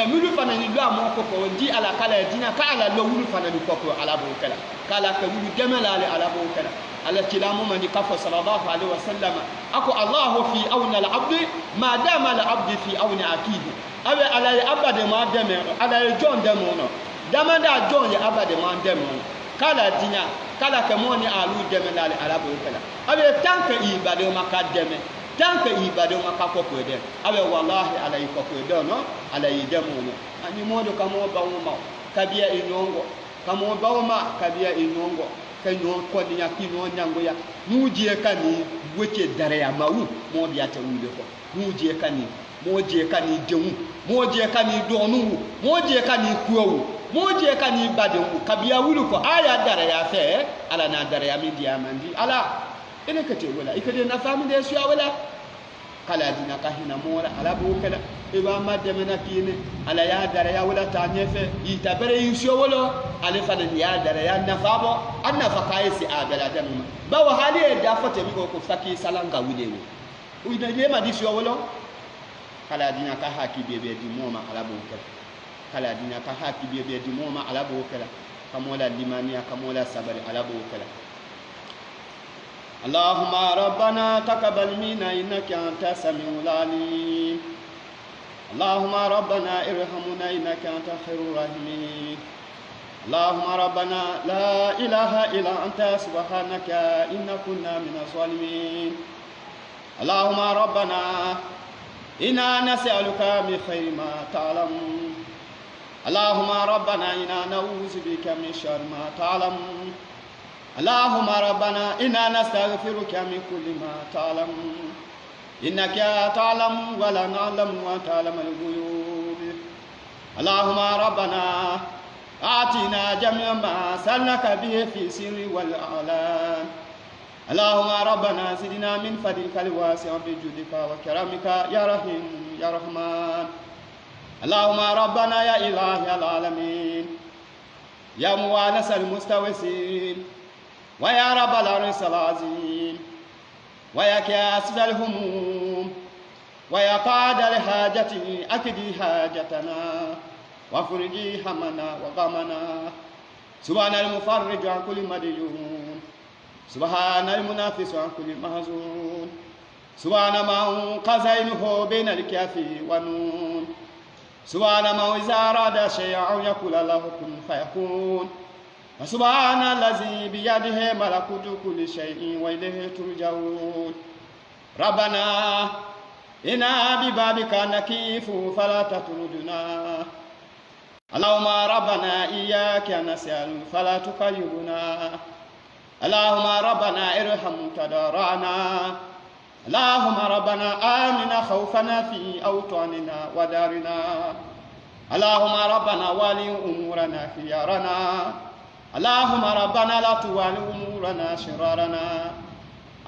mulu fana ni lo mo kokko di ala kala dinya ka ala lo wuri fana ni kokko ala bo kala ka wuri demela ala bo kala على كلام من كفى صلى الله عليه وسلم أكو الله في أون العبد ما دام العبد في أون أكيد أبي على أبد ما دم على جون دمونه دم دا جون أبد ما دمونه كلا دنيا كلا كموني ألو دم على بوكلا أبي تانك إبادة ما كدم تانك إبادة ما كوكو دم أبي والله على يكوكو دم على يدمونه أني مودو كمو باوما كبيا إنونغو كمو باوما كبيا إنونغو kanyo ko ni yakino nyango ya muje kani woche dare ya mawu mo biya ta wule ko muje kani dewu moje kani donu moje kani kuwo moje kani bademu kabiya wulu ko aya dare ya fe ala na dare ya mi dia mandi ala ene kete wala ikade na fami de suya wala kala dina ka hina mora ala bo kala e ba madde mena kine ala ya dare ya wala ta nyefe itabere yusho wala ale fa de ya dare ya nafabo anna fa kaisi abela demu ba wa hali e da fate mi ko faki salanga wulewo uida je ma di suya wala kala dina ka haki bebe di moma ala bo kala dina ka haki bebe di moma ala bo kala kamola limania kamola sabari ala bo kala اللهم ربنا تقبل منا إنك أنت السميع العليم اللهم ربنا ارحمنا إنك أنت خير الراحمين اللهم ربنا لا إله إلا أنت سبحانك إنا كنا من الظالمين اللهم ربنا إنا نسألك من خير ما تعلم اللهم ربنا إنا نعوذ بك من شر ما تعلم اللهم ربنا إنا نستغفرك من كل ما تعلم إنك تعلم ولا نعلم وتعلم الغيوب اللهم ربنا آتنا جميع ما سألناك به في سر والأعلان اللهم ربنا زدنا من فضلك الواسع بجودك وكرمك يا رحيم يا رحمن اللهم ربنا يا إله العالمين يا موانس المستوسين ويا رب العرش العظيم ويا كاسد الهموم ويا قاد الحاجة أكدي حاجتنا وفرجي همنا وغمنا سبحان المفرج عن كل مديون سبحان المنافس عن كل محزون سبحان من قزينه بين الكاف والنون سبحان من إذا أراد شيئا يقول له كن فيكون سبحان الذي بيده ملكوت كل شيء وإليه ترجعون ربنا إنا ببابك نكيف فلا تطردنا اللهم ربنا إياك نسأل فلا تكيبنا اللهم ربنا ارحم تضرعنا اللهم ربنا آمنا خوفنا في أوطاننا ودارنا اللهم ربنا ولي أمورنا خيارنا اللهم ربنا لا توالي أمورنا شرارنا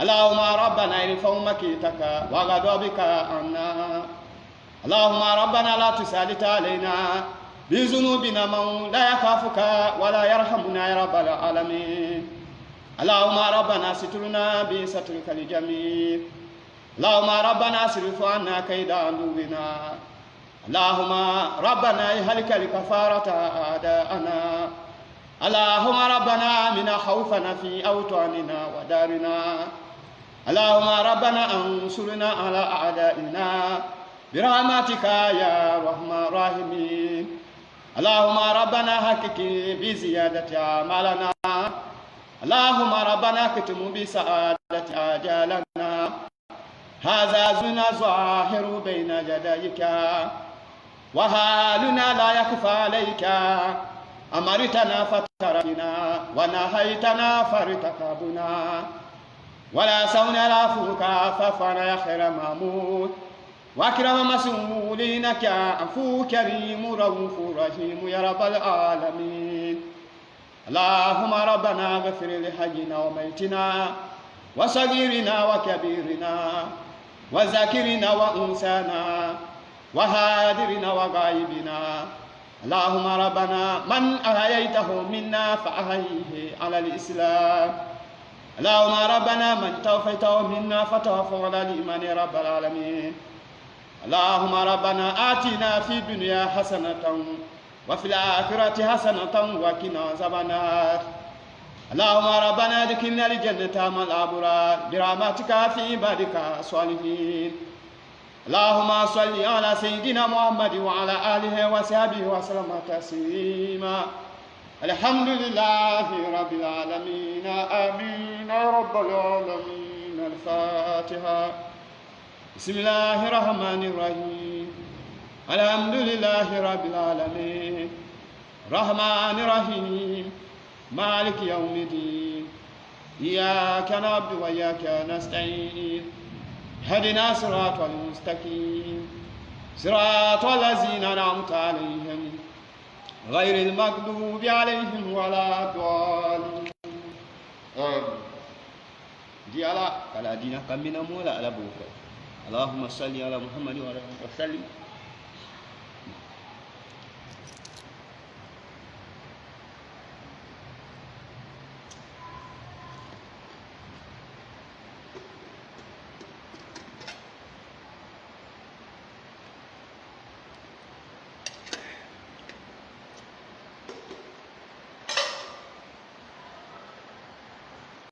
اللهم ربنا ارفع مكيتك وغضبك عنا اللهم ربنا لا تسلط علينا بذنوبنا من لا يخافك ولا يرحمنا يا رب العالمين اللهم ربنا سترنا بسترك الجميل اللهم ربنا اصرف عنا كيد عدونا اللهم ربنا اهلك الكفارة أعداءنا اللهم ربنا آمنا خوفنا في أوطاننا ودارنا اللهم ربنا انصرنا على أعدائنا برحمتك يا أرحم الراحمين اللهم ربنا حقق بزيادة أعمالنا اللهم ربنا اختم بسعادة آجالنا هذا زنا ظاهر بين يديك وحالنا لا يخفى عليك أمرتنا فتركنا ونهيتنا فارتكبنا ولا سونا لا فوك فافنا يا خير مامود واكرم مسؤولينك عفو كريم رؤوف رحيم يا رب العالمين اللهم ربنا اغفر لحينا وميتنا وصغيرنا وكبيرنا وذاكرنا وانسانا وهادرنا وغائبنا اللهم ربنا من احييته منا فاحيه على الاسلام اللهم ربنا من توفيته منا فتوفى على الايمان يا رب العالمين اللهم ربنا آتنا في الدنيا حسنة وفي الآخرة حسنة وقنا عذاب النار اللهم ربنا ادخلنا الجنة مع الأبرار برحمتك في عبادك الصالحين اللهم صل على سيدنا محمد وعلى آله وصحبه وسلم تسليما الحمد لله رب العالمين آمين يا رب العالمين الفاتحة بسم الله الرحمن الرحيم الحمد لله رب العالمين الرحمن الرحيم مالك يوم الدين إياك نعبد وإياك نستعين هدنا صراط المستقيم صراط الذين أنعمت عليهم غير المغضوب عليهم ولا الضالين ديالا كلا دينا كمنا مولا على بوكا اللهم صل على محمد وعلى آله وسلم